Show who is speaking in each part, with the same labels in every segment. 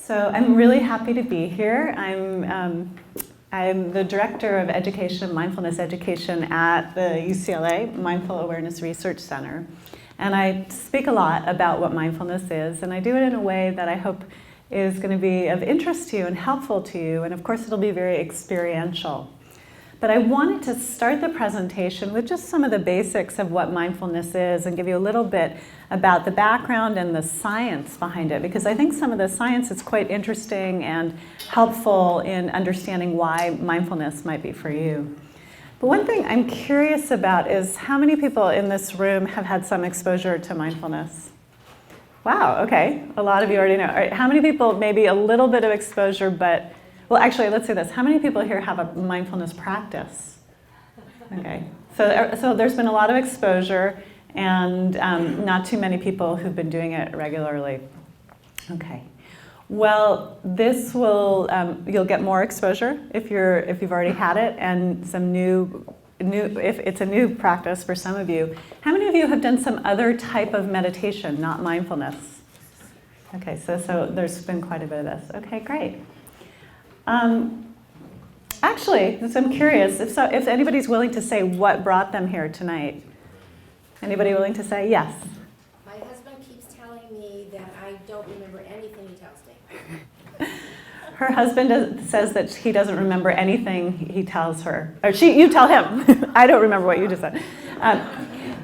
Speaker 1: So I'm really happy to be here. I'm the Director of Education and Mindfulness Education at the UCLA Mindful Awareness Research Center. And I speak a lot about what mindfulness is, and I do it in a way that I hope is going to be of interest to you and helpful to you, and of course it'll be very experiential. But I wanted to start the presentation with just some of the basics of what mindfulness is and give you a little bit about the background and the science behind it, because I think some of the science is quite interesting and helpful in understanding why mindfulness might be for you. But one thing I'm curious about is how many people in this room have had some exposure to mindfulness? Wow, okay, a lot of you already know. All right, how many people maybe a little bit of exposure, but well, actually, let's say this. How many people here have a mindfulness practice? Okay, so there's been a lot of exposure and not too many people who've been doing it regularly. Okay, well, this will, you'll get more exposure if you've already had it, and some new, if it's a new practice for some of you. How many of you have done some other type of meditation, not mindfulness? Okay, so there's been quite a bit of this. Okay, great. Actually, so I'm curious if anybody's willing to say what brought them here tonight. Anybody willing to say yes?
Speaker 2: My husband keeps telling me that I don't remember anything he tells me.
Speaker 1: Her husband says that he doesn't remember anything he tells her. Or you tell him. I don't remember what you just said.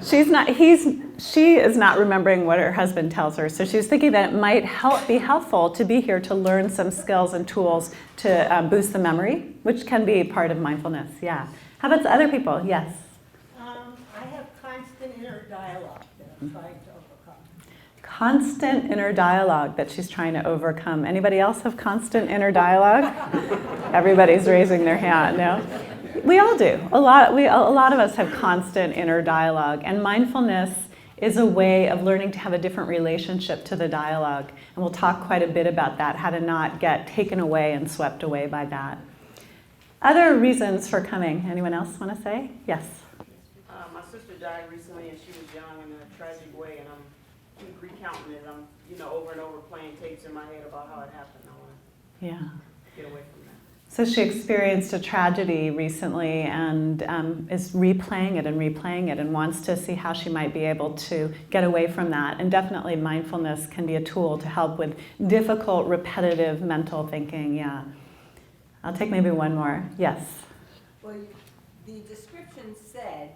Speaker 1: She is not remembering what her husband tells her. So she's thinking that it might be helpful to be here to learn some skills and tools to boost the memory, which can be part of mindfulness. Yeah. How about other people? Yes.
Speaker 3: I have constant inner dialogue that I'm trying to overcome.
Speaker 1: Constant inner dialogue that she's trying to overcome. Anybody else have constant inner dialogue? Everybody's raising their hand. No? We all do. A lot of us have constant inner dialogue, and mindfulness is a way of learning to have a different relationship to the dialogue. And we'll talk quite a bit about that, how to not get taken away and swept away by that. Other reasons for coming. Anyone else want to say? Yes.
Speaker 4: My sister died recently, and she was young in a tragic way, and I'm keep recounting it. I'm, over and over playing tapes in my head about how it happened. I want to get away from that.
Speaker 1: So she experienced a tragedy recently and is replaying it and wants to see how she might be able to get away from that. And definitely mindfulness can be a tool to help with difficult, repetitive mental thinking. Yeah. I'll take maybe one more. Yes.
Speaker 3: Well, the description said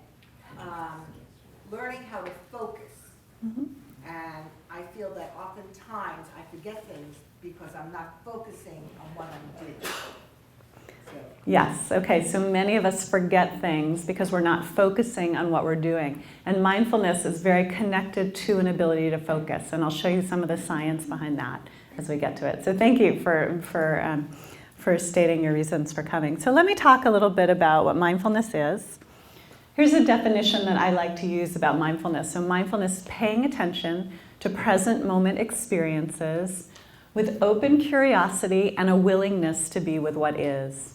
Speaker 3: learning how to focus.
Speaker 1: Mm-hmm.
Speaker 3: And I feel that oftentimes I forget things because I'm not focusing on what I'm doing.
Speaker 1: Yes, okay, so many of us forget things because we're not focusing on what we're doing. And mindfulness is very connected to an ability to focus, and I'll show you some of the science behind that as we get to it. So thank you for stating your reasons for coming. So let me talk a little bit about what mindfulness is. Here's a definition that I like to use about mindfulness. So mindfulness is paying attention to present moment experiences with open curiosity and a willingness to be with what is.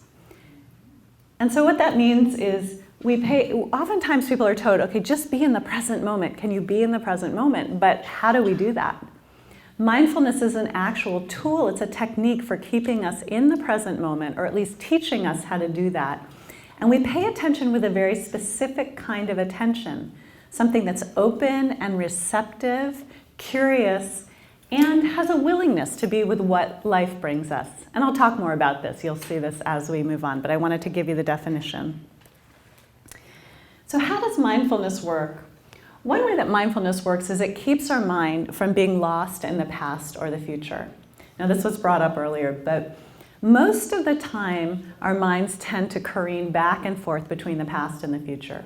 Speaker 1: And so what that means is oftentimes people are told, okay, just be in the present moment. Can you be in the present moment? But how do we do that? Mindfulness is an actual tool. It's a technique for keeping us in the present moment, or at least teaching us how to do that. And we pay attention with a very specific kind of attention, something that's open and receptive, curious, and has a willingness to be with what life brings us. And I'll talk more about this. You'll see this as we move on, but I wanted to give you the definition. So how does mindfulness work? One way that mindfulness works is it keeps our mind from being lost in the past or the future. Now this was brought up earlier, but most of the time our minds tend to careen back and forth between the past and the future.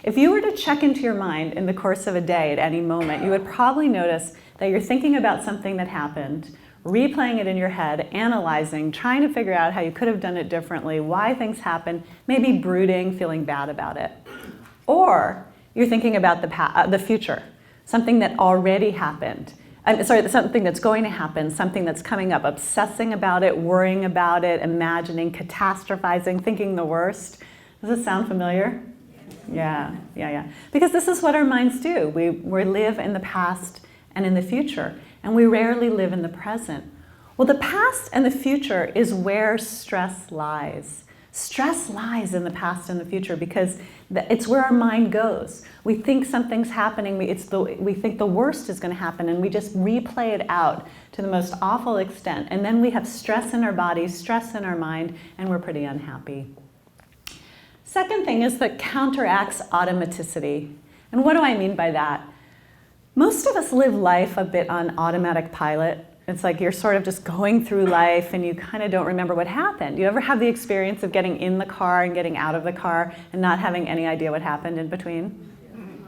Speaker 1: If you were to check into your mind in the course of a day at any moment, you would probably notice that you're thinking about something that happened, replaying it in your head, analyzing, trying to figure out how you could have done it differently, why things happened, maybe brooding, feeling bad about it. Or you're thinking about the future, something that already happened. Something that's going to happen, something that's coming up, obsessing about it, worrying about it, imagining, catastrophizing, thinking the worst. Does this sound familiar? Yeah. Because this is what our minds do. We live in the past and in the future, and we rarely live in the present. Well, the past and the future is where stress lies. Stress lies in the past and the future because it's where our mind goes. We think something's happening, we think the worst is going to happen, and we just replay it out to the most awful extent. And then we have stress in our body, stress in our mind, and we're pretty unhappy. Second thing is that counteracts automaticity. And what do I mean by that? Most of us live life a bit on automatic pilot. It's like you're sort of just going through life and you kind of don't remember what happened. You ever have the experience of getting in the car and getting out of the car and not having any idea what happened in between?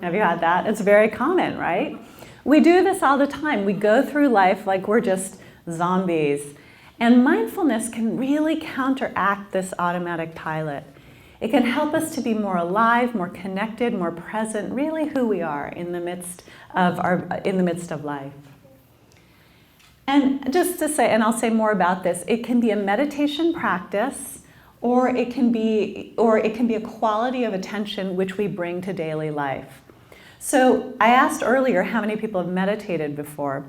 Speaker 1: Have you had that? It's very common, right? We do this all the time. We go through life like we're just zombies. And mindfulness can really counteract this automatic pilot. It can help us to be more alive, more connected, more present, really who we are in the midst of life. And just to say, and I'll say more about this, it can be a meditation practice, or it can be a quality of attention which we bring to daily life. So I asked earlier how many people have meditated before.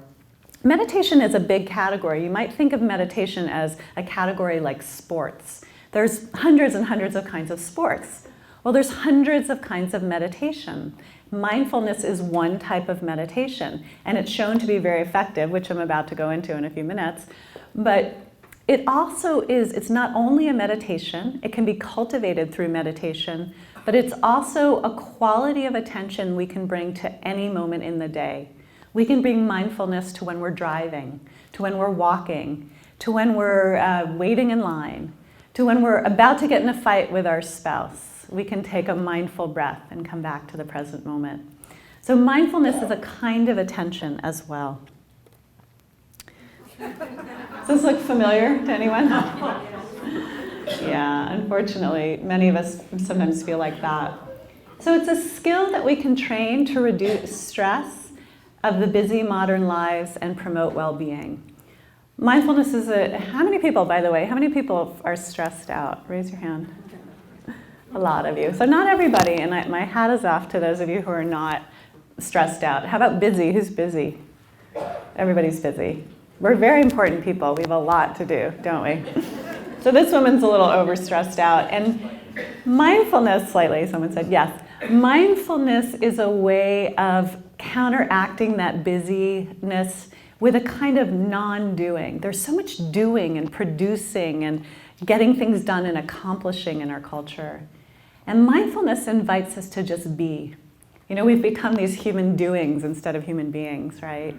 Speaker 1: Meditation is a big category. You might think of meditation as a category like sports. There's hundreds and hundreds of kinds of sports. Well, there's hundreds of kinds of meditation. Mindfulness is one type of meditation, and it's shown to be very effective, which I'm about to go into in a few minutes. But it also it's not only a meditation, it can be cultivated through meditation, but it's also a quality of attention we can bring to any moment in the day. We can bring mindfulness to when we're driving, to when we're walking, to when we're waiting in line, to when we're about to get in a fight with our spouse. We can take a mindful breath and come back to the present moment. So mindfulness is a kind of attention as well. Does this look familiar to anyone? Yeah, unfortunately, many of us sometimes feel like that. So it's a skill that we can train to reduce stress of the busy modern lives and promote well-being. Mindfulness is how many people, by the way, how many people are stressed out? Raise your hand. A lot of you. So not everybody, and my hat is off to those of you who are not stressed out. How about busy? Who's busy? Everybody's busy. We're very important people. We have a lot to do, don't we? So this woman's a little overstressed out. And mindfulness, slightly, someone said yes. Mindfulness is a way of counteracting that busyness with a kind of non-doing. There's so much doing and producing and getting things done and accomplishing in our culture. And mindfulness invites us to just be. You know, we've become these human doings instead of human beings, right?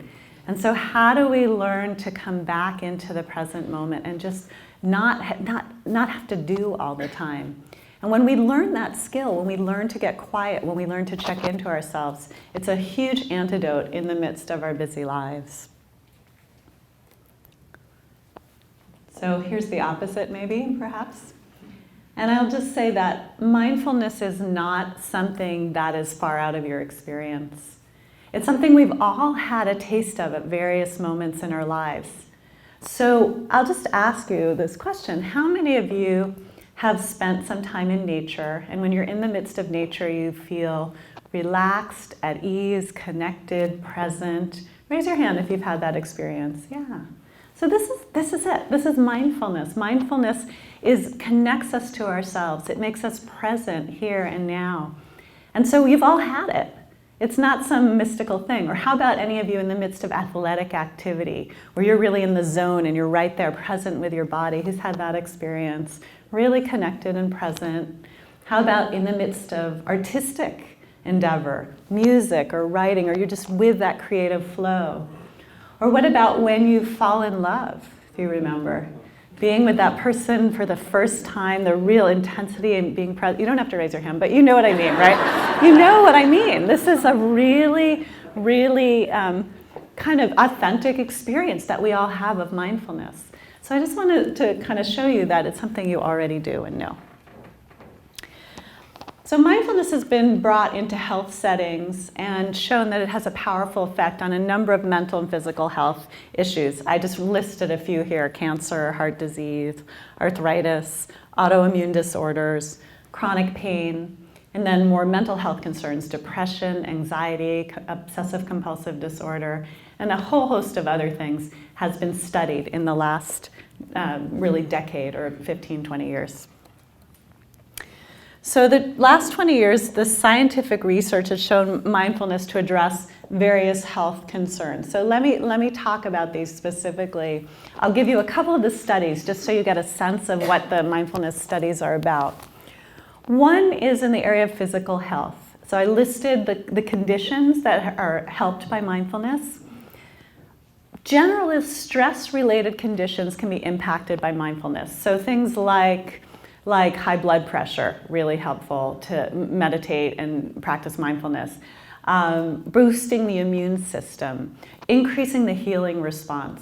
Speaker 1: And so how do we learn to come back into the present moment and just not have to do all the time? And when we learn that skill, when we learn to get quiet, when we learn to check into ourselves, it's a huge antidote in the midst of our busy lives. So here's the opposite, maybe, perhaps. And I'll just say that mindfulness is not something that is far out of your experience. It's something we've all had a taste of at various moments in our lives. So I'll just ask you this question. How many of you have spent some time in nature, and when you're in the midst of nature, you feel relaxed, at ease, connected, present? Raise your hand if you've had that experience. Yeah. So this is it. This is mindfulness. Mindfulness connects us to ourselves. It makes us present here and now. And so you've all had it. It's not some mystical thing. Or how about any of you in the midst of athletic activity, where you're really in the zone and you're right there present with your body? Who's had that experience? Really connected and present. How about in the midst of artistic endeavor, music or writing, or you're just with that creative flow? Or what about when you fall in love, if you remember? Being with that person for the first time, the real intensity and being present. You don't have to raise your hand, but you know what I mean, right? You know what I mean. This is a really, really kind of authentic experience that we all have of mindfulness. So I just wanted to kind of show you that it's something you already do and know. So mindfulness has been brought into health settings and shown that it has a powerful effect on a number of mental and physical health issues. I just listed a few here: cancer, heart disease, arthritis, autoimmune disorders, chronic pain, And then more mental health concerns, depression, anxiety, obsessive compulsive disorder, and a whole host of other things has been studied in the last really decade or 15, 20 years. So the last 20 years, the scientific research has shown mindfulness to address various health concerns. So let me talk about these specifically. I'll give you a couple of the studies just so you get a sense of what the mindfulness studies are about. One is in the area of physical health. So I listed the conditions that are helped by mindfulness. Generally, stress-related conditions can be impacted by mindfulness. So things like high blood pressure, really helpful to meditate and practice mindfulness. Boosting the immune system, increasing the healing response.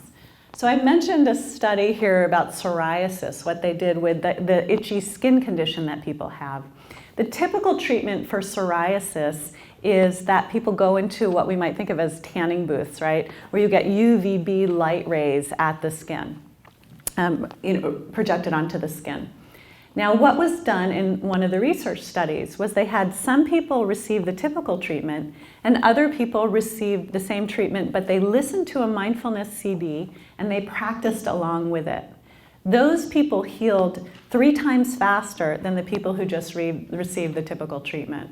Speaker 1: So I mentioned a study here about psoriasis, what they did with the itchy skin condition that people have. The typical treatment for psoriasis is that people go into what we might think of as tanning booths, right? Where you get UVB light rays at the skin, projected onto the skin. Now, what was done in one of the research studies was they had some people receive the typical treatment and other people received the same treatment, but they listened to a mindfulness CD and they practiced along with it. Those people healed 3 times faster than the people who just received the typical treatment.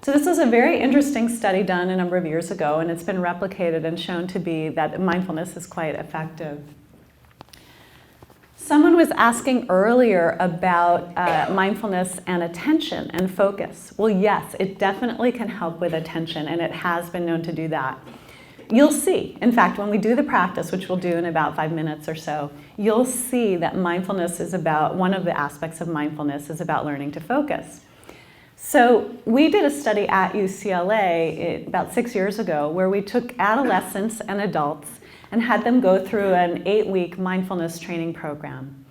Speaker 1: So this was a very interesting study done a number of years ago, and it's been replicated and shown to be that mindfulness is quite effective. Someone was asking earlier about mindfulness and attention and focus. Well, yes, it definitely can help with attention, and it has been known to do that. You'll see, in fact, when we do the practice, which we'll do in about 5 minutes or so, you'll see that mindfulness is about, one of the aspects of mindfulness is about learning to focus. So we did a study at UCLA about 6 years ago where we took adolescents and adults and had them go through an 8-week mindfulness training program.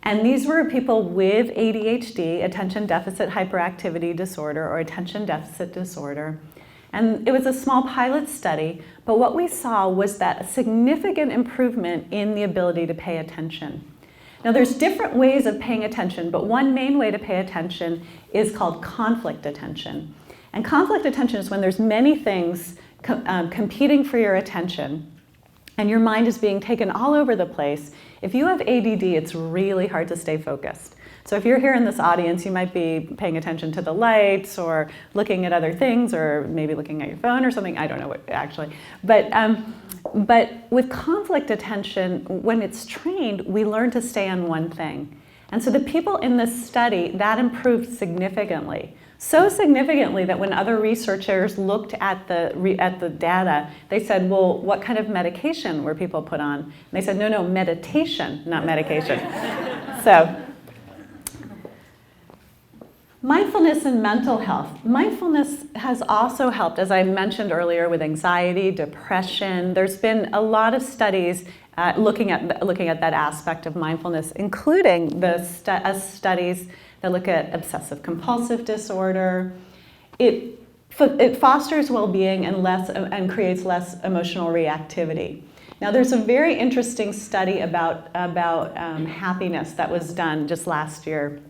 Speaker 1: And these were people with ADHD, attention deficit hyperactivity disorder, or attention deficit disorder. And it was a small pilot study, but what we saw was that a significant improvement in the ability to pay attention. Now there's different ways of paying attention, but one main way to pay attention is called conflict attention. And conflict attention is when there's many things competing for your attention, and your mind is being taken all over the place. If you have ADD, it's really hard to stay focused. So if you're here in this audience, you might be paying attention to the lights or looking at other things or maybe looking at your phone or something. I don't know what actually. But with conflict attention, when it's trained, we learn to stay on one thing. And so the people in this study, that improved significantly. So significantly that when other researchers looked at the data, they said, well, what kind of medication were people put on? And they said, no, meditation, not medication. So, mindfulness and mental health. Mindfulness has also helped, as I mentioned earlier, with anxiety, depression. There's been a lot of studies looking at that aspect of mindfulness, including the studies that look at obsessive compulsive disorder. It fosters well-being and creates less emotional reactivity. Now, there's a very interesting study about happiness that was done just last year.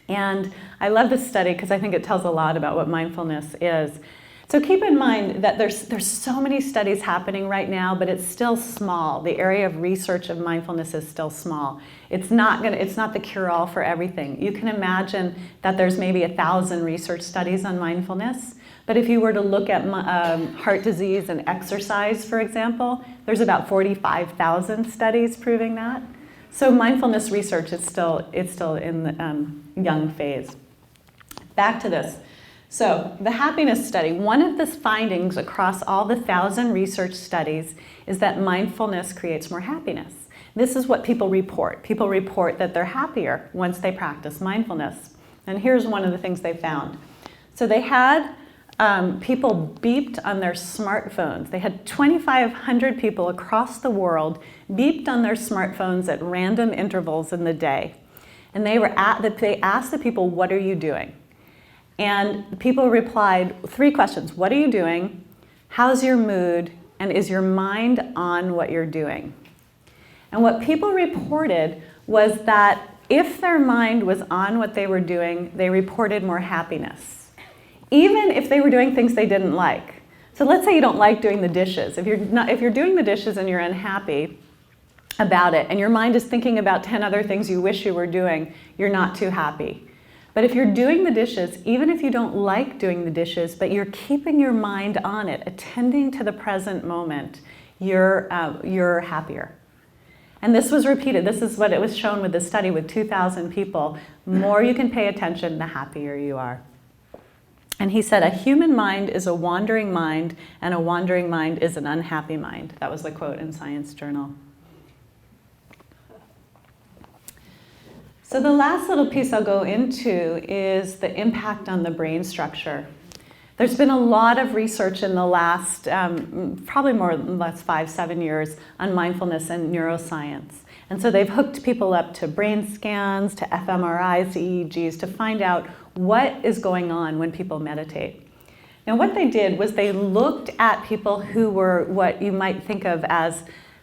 Speaker 1: And I love this study because I think it tells a lot about what mindfulness is. So keep in mind that there's so many studies happening right now, but it's still small. The area of research of mindfulness is still small. It's not the cure-all for everything. You can imagine that there's maybe 1,000 research studies on mindfulness, but if you were to look at heart disease and exercise, for example, there's about 45,000 studies proving that. So mindfulness research is still in the young phase. Back to this. So the happiness study, one of the findings across all the 1,000 research studies is that mindfulness creates more happiness. This is what people report. People report that they're happier once they practice mindfulness. And here's one of the things they found. So they had people beeped on their smartphones. They had 2,500 people across the world beeped on their smartphones at random intervals in the day. And they asked the people, what are you doing? And people replied 3 questions. What are you doing? How's your mood? And is your mind on what you're doing? And what people reported was that if their mind was on what they were doing, they reported more happiness, even if they were doing things they didn't like. So let's say you don't like doing the dishes. If you're doing the dishes and you're unhappy about it, and your mind is thinking about 10 other things you wish you were doing, you're not too happy. But if you're doing the dishes, even if you don't like doing the dishes, but you're keeping your mind on it, attending to the present moment, you're happier. And this was repeated. This is what it was shown with the study with 2,000 people. The more you can pay attention, the happier you are. And he said, a human mind is a wandering mind, and a wandering mind is an unhappy mind. That was the quote in Science Journal. So the last little piece I'll go into is the impact on the brain structure. There's been a lot of research in the last, probably more than the last 5-7 years on mindfulness and neuroscience. And so they've hooked people up to brain scans, to fMRIs, to EEGs, to find out what is going on when people meditate. Now what they did was they looked at people who were what you might think of as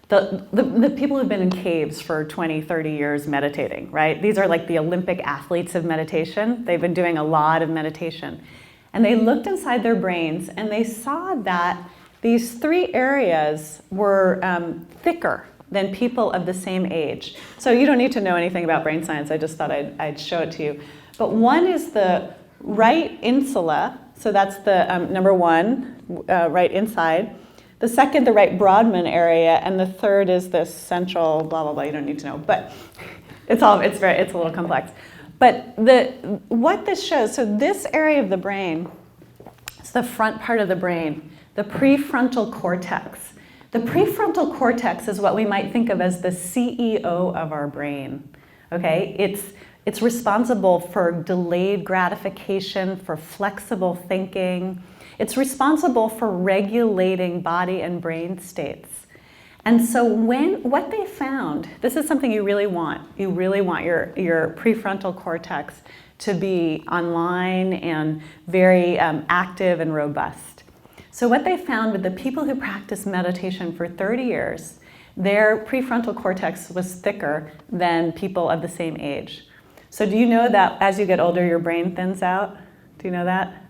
Speaker 1: the people who've been in caves for 20, 30 years meditating, right? These are like the Olympic athletes of meditation. They've been doing a lot of meditation. And they looked inside their brains and they saw that these 3 areas were thicker than people of the same age. So you don't need to know anything about brain science. I just thought I'd show it to you. But one is the right insula. So that's the number 1, right inside. The second, the right Brodmann area, and the third is this central blah blah blah. You don't need to know, but it's a little complex. But what this shows, so this area of the brain, it's the front part of the brain, the prefrontal cortex. The prefrontal cortex is what we might think of as the CEO of our brain. Okay, it's responsible for delayed gratification, for flexible thinking. It's responsible for regulating body and brain states. And so what they found, this is something you really want. You really want your prefrontal cortex to be online and very active and robust. So what they found with the people who practiced meditation for 30 years, their prefrontal cortex was thicker than people of the same age. So do you know that as you get older, your brain thins out? Do you know that?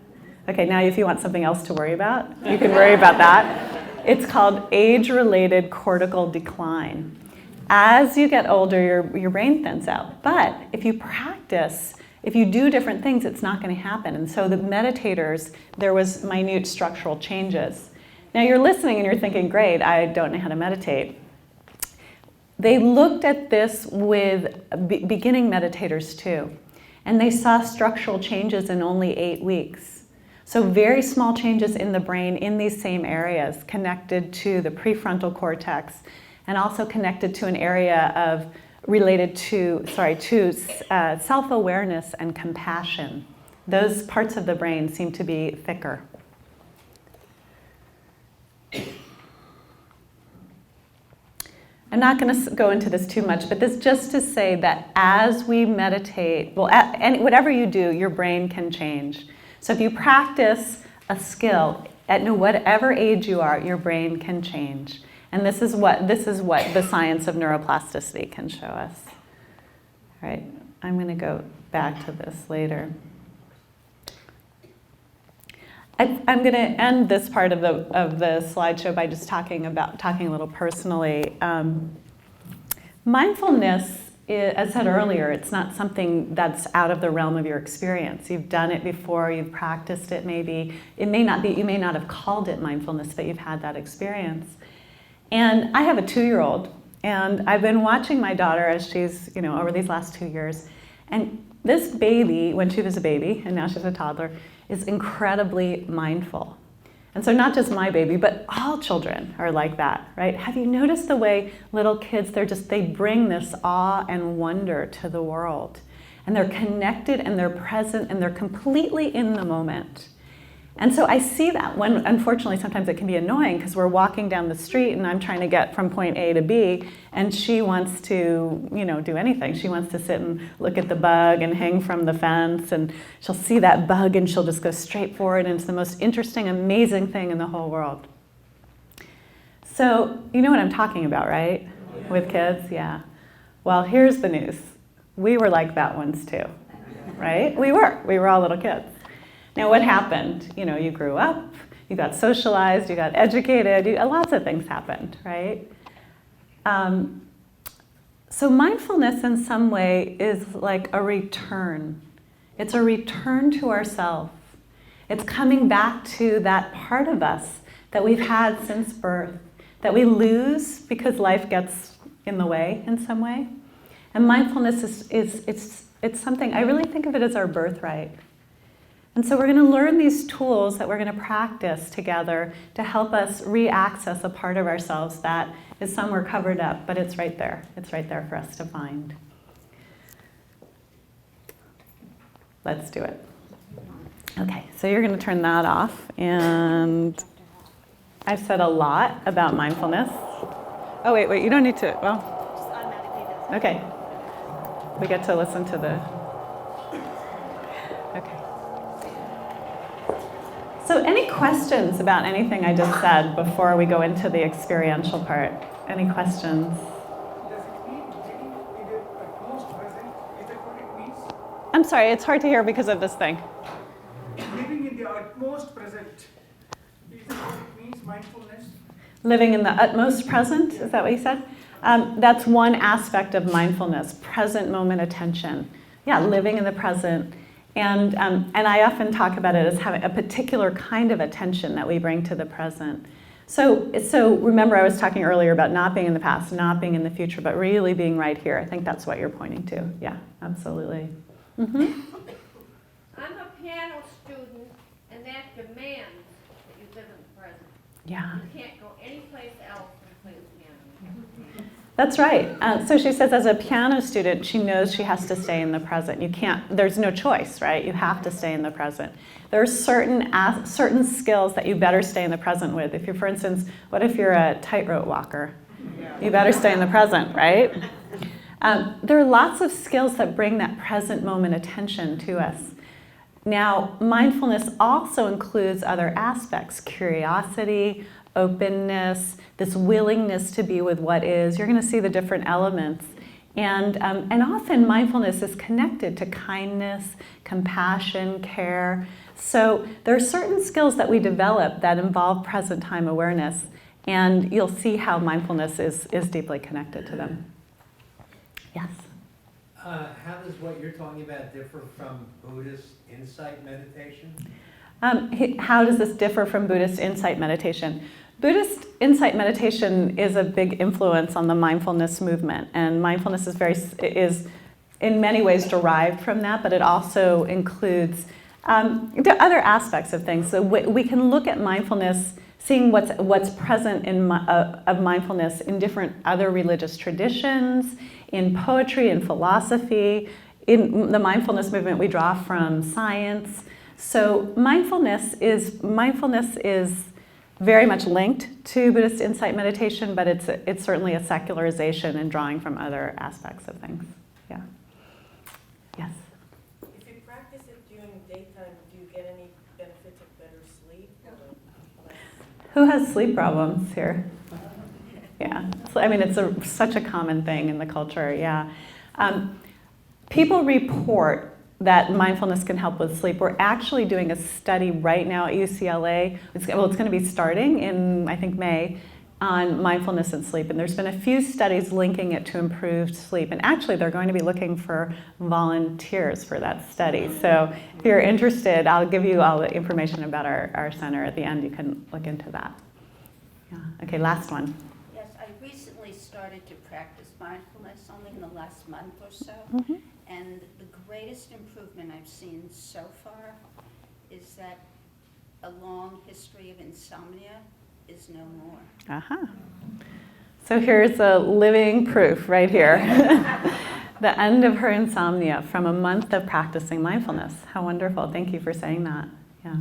Speaker 1: Okay, now if you want something else to worry about, you can worry about that. It's called age-related cortical decline. As you get older, your brain thins out. But if you practice, if you do different things, it's not going to happen. And so the meditators, there was minute structural changes. Now you're listening and you're thinking, great, I don't know how to meditate. They looked at this with beginning meditators too. And they saw structural changes in only 8 weeks. So very small changes in the brain in these same areas connected to the prefrontal cortex and also connected to an area related to self-awareness and compassion. Those parts of the brain seem to be thicker. I'm not going to go into this too much, but this just to say that as we meditate, whatever you do, your brain can change. So if you practice a skill, at whatever age you are, your brain can change. And this is what the science of neuroplasticity can show us. All right, I'm going to go back to this later. I'm going to end this part of the slideshow by just talking a little personally. Mindfulness, as I said earlier, it's not something that's out of the realm of your experience. You've done it before, you've practiced it maybe. You may not have called it mindfulness, but you've had that experience. And I have a 2-year-old, and I've been watching my daughter as she's, over these last 2 years. And this baby, when she was a baby, and now she's a toddler, is incredibly mindful. And so not just my baby, but all children are like that, right? Have you noticed the way little kids, they bring this awe and wonder to the world. And they're connected and they're present and they're completely in the moment. And so I see that when, unfortunately, sometimes it can be annoying because we're walking down the street and I'm trying to get from point A to B and she wants to, do anything. She wants to sit and look at the bug and hang from the fence and she'll see that bug and she'll just go straight for it and it's the most interesting, amazing thing in the whole world. So you know what I'm talking about, right? Yeah. With kids, yeah. Well, here's the news. We were like that once too, right? We were all little kids. Now what happened? You know, you grew up, you got socialized, you got educated, lots of things happened, right? So mindfulness in some way is like a return. It's a return to ourselves. It's coming back to that part of us that we've had since birth, that we lose because life gets in the way in some way. And mindfulness it's something, I really think of it as our birthright. And so we're going to learn these tools that we're going to practice together to help us re-access a part of ourselves that is somewhere covered up, but it's right there. It's right there for us to find. Let's do it. Okay, so you're going to turn that off. And I've said a lot about mindfulness. Oh, wait, you don't need to. Well,
Speaker 2: Just automatically does it.
Speaker 1: okay. We get to listen to the... Okay. So any questions about anything I just said before we go into the experiential part? Any questions?
Speaker 5: Does it mean living in the utmost present? Is that what it means?
Speaker 1: I'm sorry, it's hard to hear because of this thing.
Speaker 5: Living in the utmost present. Is that what it means, mindfulness?
Speaker 1: Living in the utmost present, is that what you said? That's one aspect of mindfulness, present moment attention. Yeah, living in the present. And I often talk about it as having a particular kind of attention that we bring to the present. So remember I was talking earlier about not being in the past, not being in the future, but really being right here. I think that's what you're pointing to. Yeah, absolutely. Mm-hmm.
Speaker 6: I'm a piano student, and that demands that you live in the present.
Speaker 1: Yeah.
Speaker 6: You can't go anyplace else and play the piano.
Speaker 1: That's right. So she says as a piano student, she knows she has to stay in the present. You can't, there's no choice, right? You have to stay in the present. There are certain skills that you better stay in the present with. If you're, for instance, what if you're a tightrope walker? You better stay in the present, right? There are lots of skills that bring that present moment attention to us. Now, mindfulness also includes other aspects, curiosity, openness, this willingness to be with what is. You're going to see the different elements. And often mindfulness is connected to kindness, compassion, care. So there are certain skills that we develop that involve present time awareness, and you'll see how mindfulness is deeply connected to them. Yes?
Speaker 7: How does what you're talking about differ from Buddhist insight meditation?
Speaker 1: How does this differ from Buddhist insight meditation? Buddhist insight meditation is a big influence on the mindfulness movement, and mindfulness is in many ways derived from that, but it also includes other aspects of things. So we can look at mindfulness, seeing what's present of mindfulness in different other religious traditions, in poetry and philosophy. In the mindfulness movement, we draw from science. So mindfulness is very much linked to Buddhist insight meditation, but it's certainly a secularization and drawing from other aspects of things. Yeah. Yes.
Speaker 4: If you practice it during daytime, do you get any benefits of better sleep?
Speaker 1: Who has sleep problems here? Yeah. I mean, it's such a common thing in the culture. Yeah. People report that mindfulness can help with sleep. We're actually doing a study right now at UCLA. It's going to be starting in, I think, May, on mindfulness and sleep. And there's been a few studies linking it to improved sleep. And actually, they're going to be looking for volunteers for that study. So if you're interested, I'll give you all the information about our center at the end. You can look into that. Yeah. Okay, last one.
Speaker 8: Yes, I recently started to practice mindfulness only in the last month or so.
Speaker 1: Mm-hmm.
Speaker 8: And the greatest improvement I've seen so far is that a long history of insomnia is no more.
Speaker 1: Uh-huh. So here's a living proof right here. The end of her insomnia from a month of practicing mindfulness. How wonderful. Thank you for saying that. Yeah.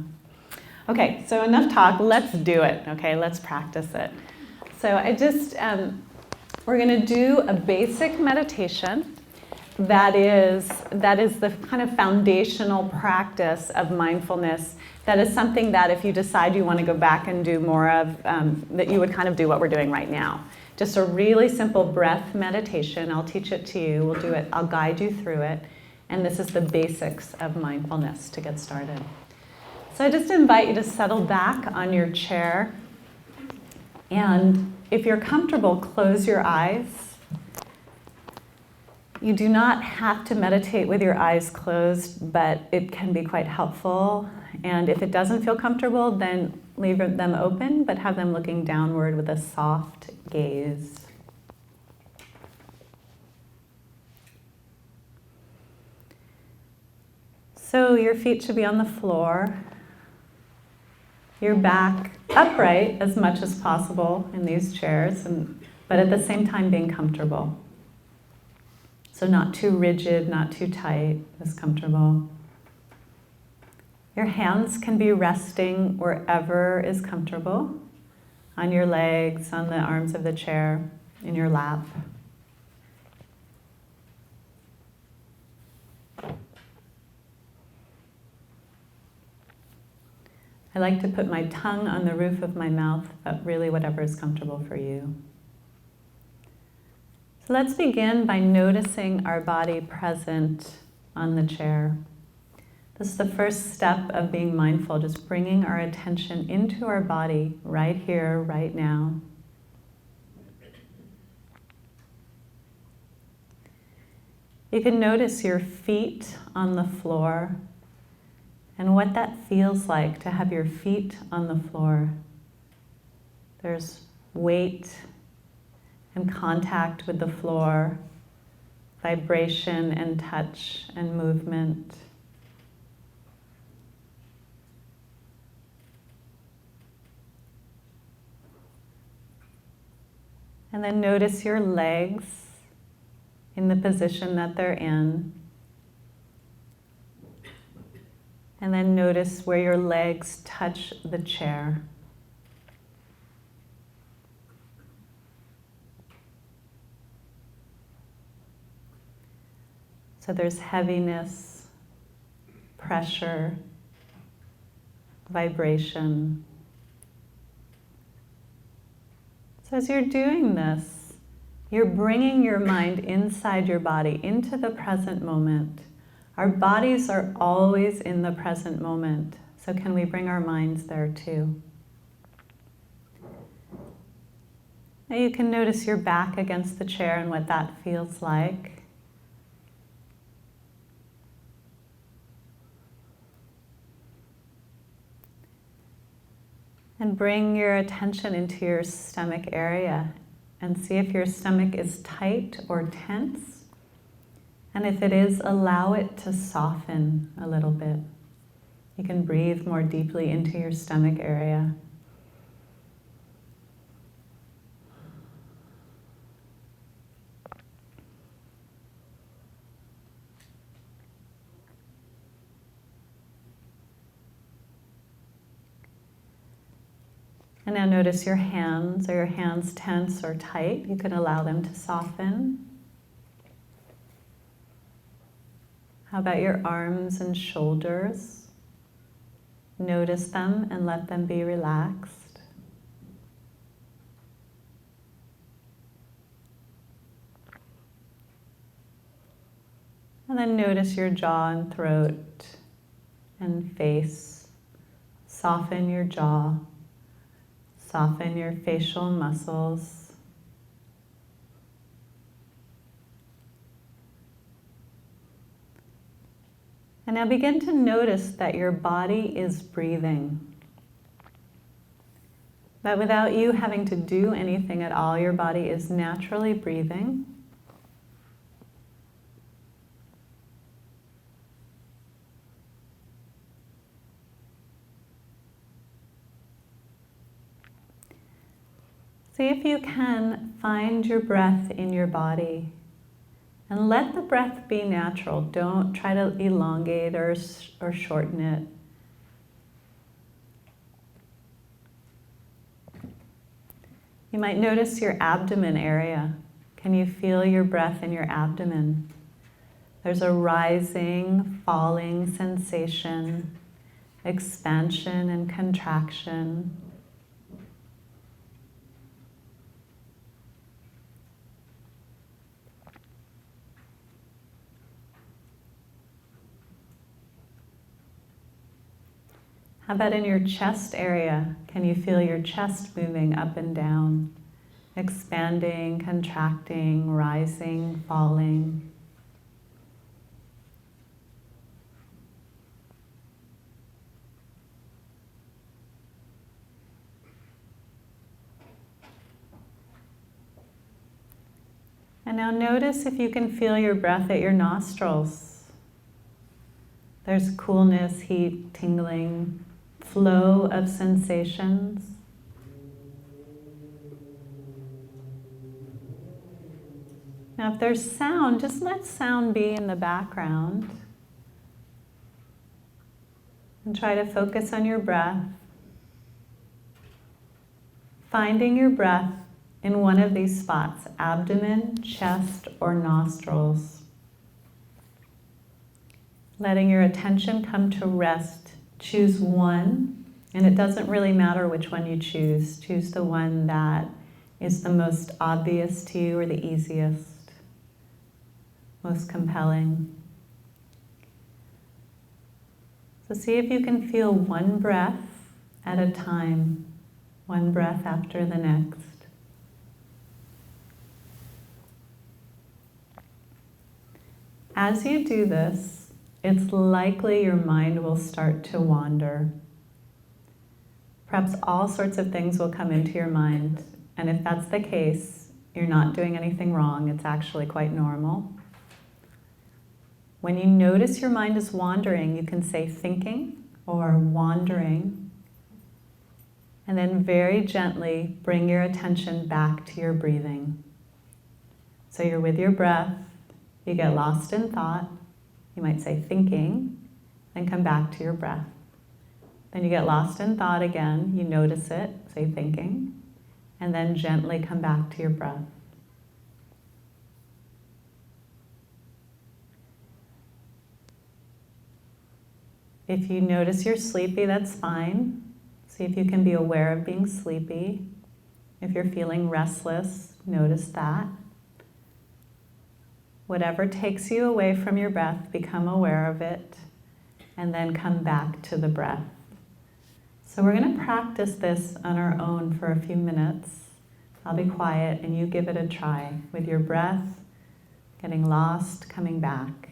Speaker 1: Okay, so enough talk. Let's do it. Okay, let's practice it. So we're going to do a basic meditation. That is the kind of foundational practice of mindfulness. That is something that if you decide you want to go back and do more of, that you would kind of do what we're doing right now. just a really simple breath meditation. I'll teach it to you. We'll do it. I'll guide you through it. And this is the basics of mindfulness to get started. So I just invite you to settle back on your chair. And if you're comfortable, close your eyes. You do not have to meditate with your eyes closed, but it can be quite helpful. And if it doesn't feel comfortable, then leave them open, but have them looking downward with a soft gaze. So your feet should be on the floor. Your back upright as much as possible in these chairs, but at the same time being comfortable. So not too rigid, not too tight, just comfortable. Your hands can be resting wherever is comfortable, on your legs, on the arms of the chair, in your lap. I like to put my tongue on the roof of my mouth, but really whatever is comfortable for you. So let's begin by noticing our body present on the chair. This is the first step of being mindful, just bringing our attention into our body right here, right now. You can notice your feet on the floor and what that feels like to have your feet on the floor. There's weight and contact with the floor, vibration and touch and movement. And then notice your legs in the position that they're in. And then notice where your legs touch the chair. So there's heaviness, pressure, vibration. So as you're doing this, you're bringing your mind inside your body, into the present moment. Our bodies are always in the present moment. So can we bring our minds there too? Now you can notice your back against the chair and what that feels like. And bring your attention into your stomach area and see if your stomach is tight or tense. And if it is, allow it to soften a little bit. You can breathe more deeply into your stomach area. And now notice your hands. Are your hands tense or tight? You can allow them to soften. How about your arms and shoulders? Notice them and let them be relaxed. And then notice your jaw and throat and face. Soften your jaw. Soften your facial muscles. And now begin to notice that your body is breathing. That without you having to do anything at all, your body is naturally breathing. See if you can find your breath in your body and let the breath be natural. Don't try to elongate or shorten it. You might notice your abdomen area. Can you feel your breath in your abdomen? There's a rising, falling sensation, expansion and contraction. How about in your chest area? Can you feel your chest moving up and down, expanding, contracting, rising, falling? And now notice if you can feel your breath at your nostrils. There's coolness, heat, tingling, flow of sensations. Now if there's sound, just let sound be in the background. And try to focus on your breath. Finding your breath in one of these spots, abdomen, chest, or nostrils. Letting your attention come to rest. Choose one, and it doesn't really matter which one you choose. Choose the one that is the most obvious to you or the easiest, most compelling. So see if you can feel one breath at a time, one breath after the next. As you do this, it's likely your mind will start to wander. Perhaps all sorts of things will come into your mind, and if that's the case, you're not doing anything wrong. It's actually quite normal. When you notice your mind is wandering, you can say thinking or wandering, and then very gently bring your attention back to your breathing. So you're with your breath, you get lost in thought, you might say thinking, then come back to your breath. Then you get lost in thought again, you notice it, say thinking, and then gently come back to your breath. If you notice you're sleepy, that's fine. See if you can be aware of being sleepy. If you're feeling restless, notice that. Whatever takes you away from your breath, become aware of it, and then come back to the breath. So we're going to practice this on our own for a few minutes. I'll be quiet and you give it a try with your breath, getting lost, coming back.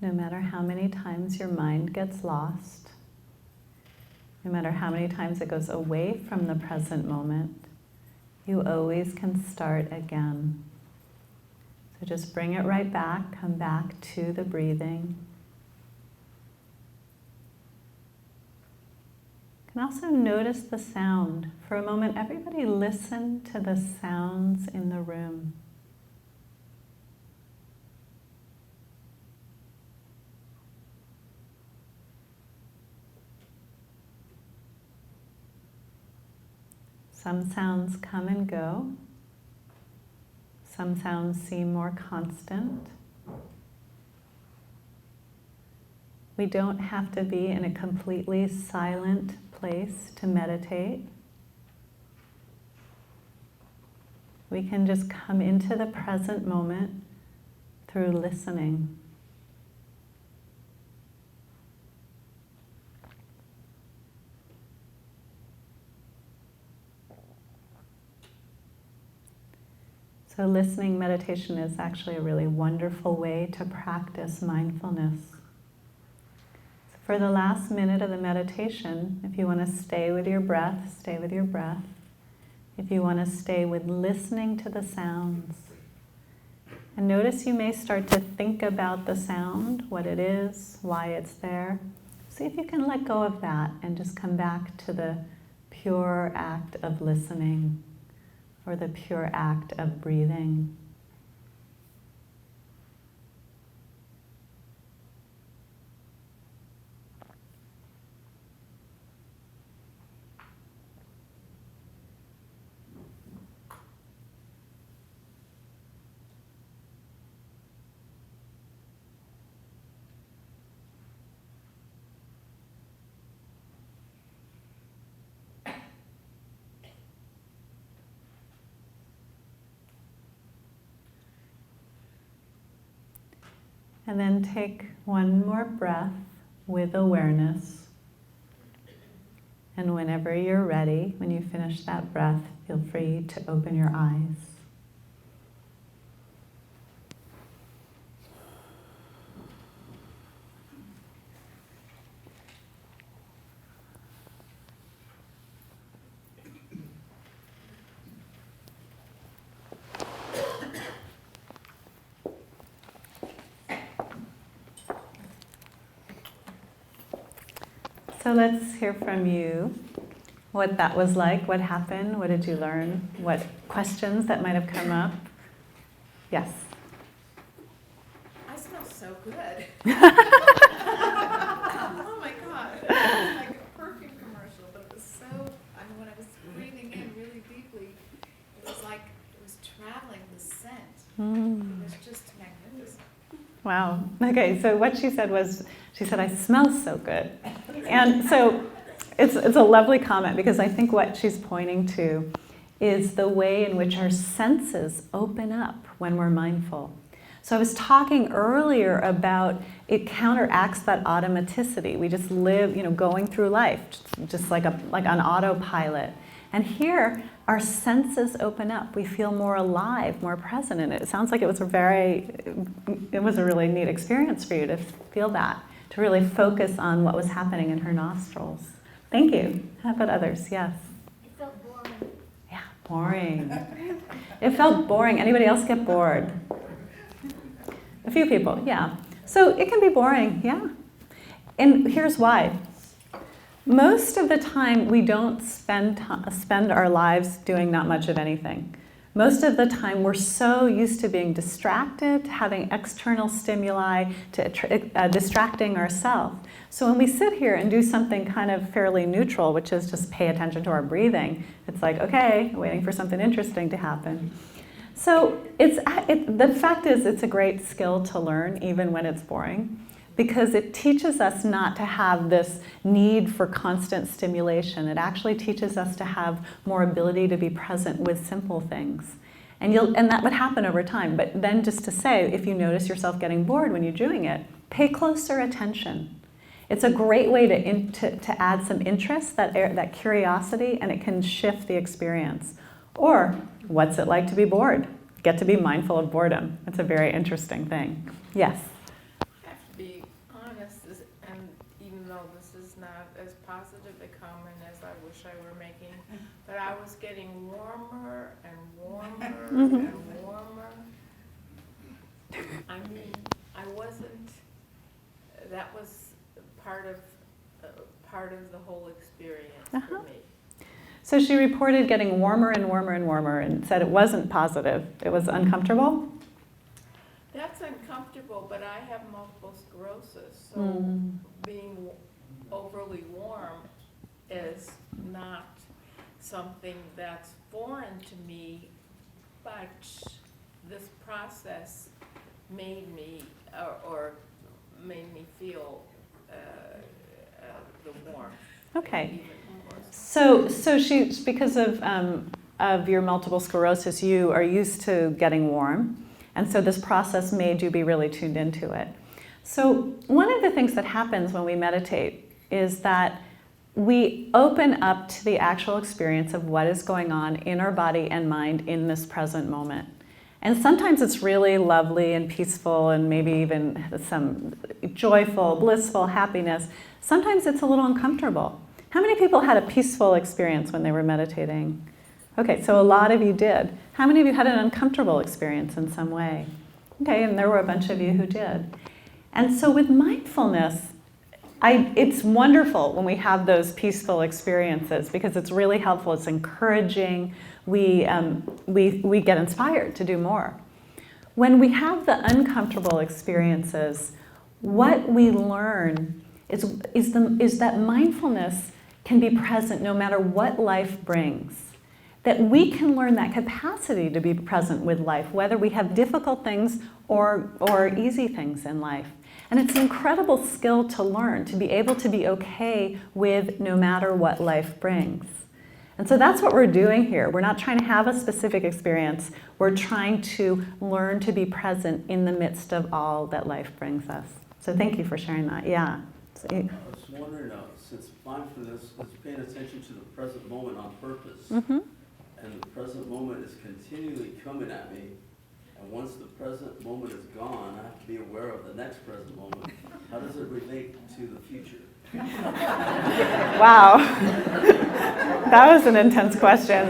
Speaker 1: No matter how many times your mind gets lost, no matter how many times it goes away from the present moment, you always can start again. So just bring it right back, come back to the breathing. You can also notice the sound. For a moment, everybody listen to the sounds in the room. Some sounds come and go. Some sounds seem more constant. We don't have to be in a completely silent place to meditate. We can just come into the present moment through listening. So listening meditation is actually a really wonderful way to practice mindfulness. So for the last minute of the meditation, if you want to stay with your breath, stay with your breath. If you want to stay with listening to the sounds. And notice you may start to think about the sound, what it is, why it's there. See if you can let go of that and just come back to the pure act of listening, or the pure act of breathing. And then take one more breath with awareness. And whenever you're ready, when you finish that breath, feel free to open your eyes. So let's hear from you what that was like, what happened, what did you learn, what questions that might have come up. Yes.
Speaker 9: I smell so good. Oh my God. It was like a perfume commercial, but it was so, when I was breathing in really deeply, it was like it was traveling the scent. It was just magnificent.
Speaker 1: Wow. Okay, so what she said was, she said, I smell so good. And so it's a lovely comment, because I think what she's pointing to is the way in which our senses open up when we're mindful. So I was talking earlier about it counteracts that automaticity. We just live, going through life, just like on autopilot. And here, our senses open up. We feel more alive, more present. And it sounds like it was a really neat experience for you to feel that, to really focus on what was happening in her nostrils. Thank you. How about others? Yes.
Speaker 2: It felt boring.
Speaker 1: Yeah, boring. It felt boring. Anybody else get bored? A few people, yeah. So it can be boring, yeah. And here's why. Most of the time, we don't spend our lives doing not much of anything. Most of the time, we're so used to being distracted, to having external stimuli, to distracting ourselves. So when we sit here and do something kind of fairly neutral, which is just pay attention to our breathing, it's like, okay, waiting for something interesting to happen. So the fact is, it's a great skill to learn, even when it's boring, because it teaches us not to have this need for constant stimulation. It actually teaches us to have more ability to be present with simple things. And that would happen over time. But then just to say, if you notice yourself getting bored when you're doing it, pay closer attention. It's a great way to add some interest, that curiosity, and it can shift the experience. Or, what's it like to be bored? Get to be mindful of boredom. It's a very interesting thing. Yes?
Speaker 9: I have to be
Speaker 10: and even though this is not as positive a comment as I wish I were making, but I was getting warmer and warmer and warmer. I mean, I wasn't, that was part of the whole experience for me.
Speaker 1: So she reported getting warmer and warmer and warmer and said it wasn't positive. It was uncomfortable?
Speaker 10: That's uncomfortable, but I have multiple sclerosis, so being overly warm is not something that's foreign to me, but this process made me, or made me feel the warmth.
Speaker 1: Okay. So she, because of your multiple sclerosis, you are used to getting warm, and so this process made you be really tuned into it. So one of the things that happens when we meditate is that we open up to the actual experience of what is going on in our body and mind in this present moment. And sometimes it's really lovely and peaceful and maybe even some joyful, blissful happiness. Sometimes it's a little uncomfortable. How many people had a peaceful experience when they were meditating? Okay, so a lot of you did. How many of you had an uncomfortable experience in some way? Okay, and there were a bunch of you who did. And so with mindfulness, it's wonderful when we have those peaceful experiences because it's really helpful, it's encouraging, we get inspired to do more. When we have the uncomfortable experiences, what we learn is that mindfulness can be present no matter what life brings. That we can learn that capacity to be present with life, whether we have difficult things or easy things in life. And it's an incredible skill to learn, to be able to be okay with no matter what life brings. And so that's what we're doing here. We're not trying to have a specific experience. We're trying to learn to be present in the midst of all that life brings us. So thank you for sharing that. Yeah. So,
Speaker 11: I was wondering, since mindfulness is paying attention to the present moment on purpose, and the present moment is continually coming at me, and once the present moment is gone, I have to be aware of the next present moment. How does it relate to the future?
Speaker 1: Wow. That was an intense question.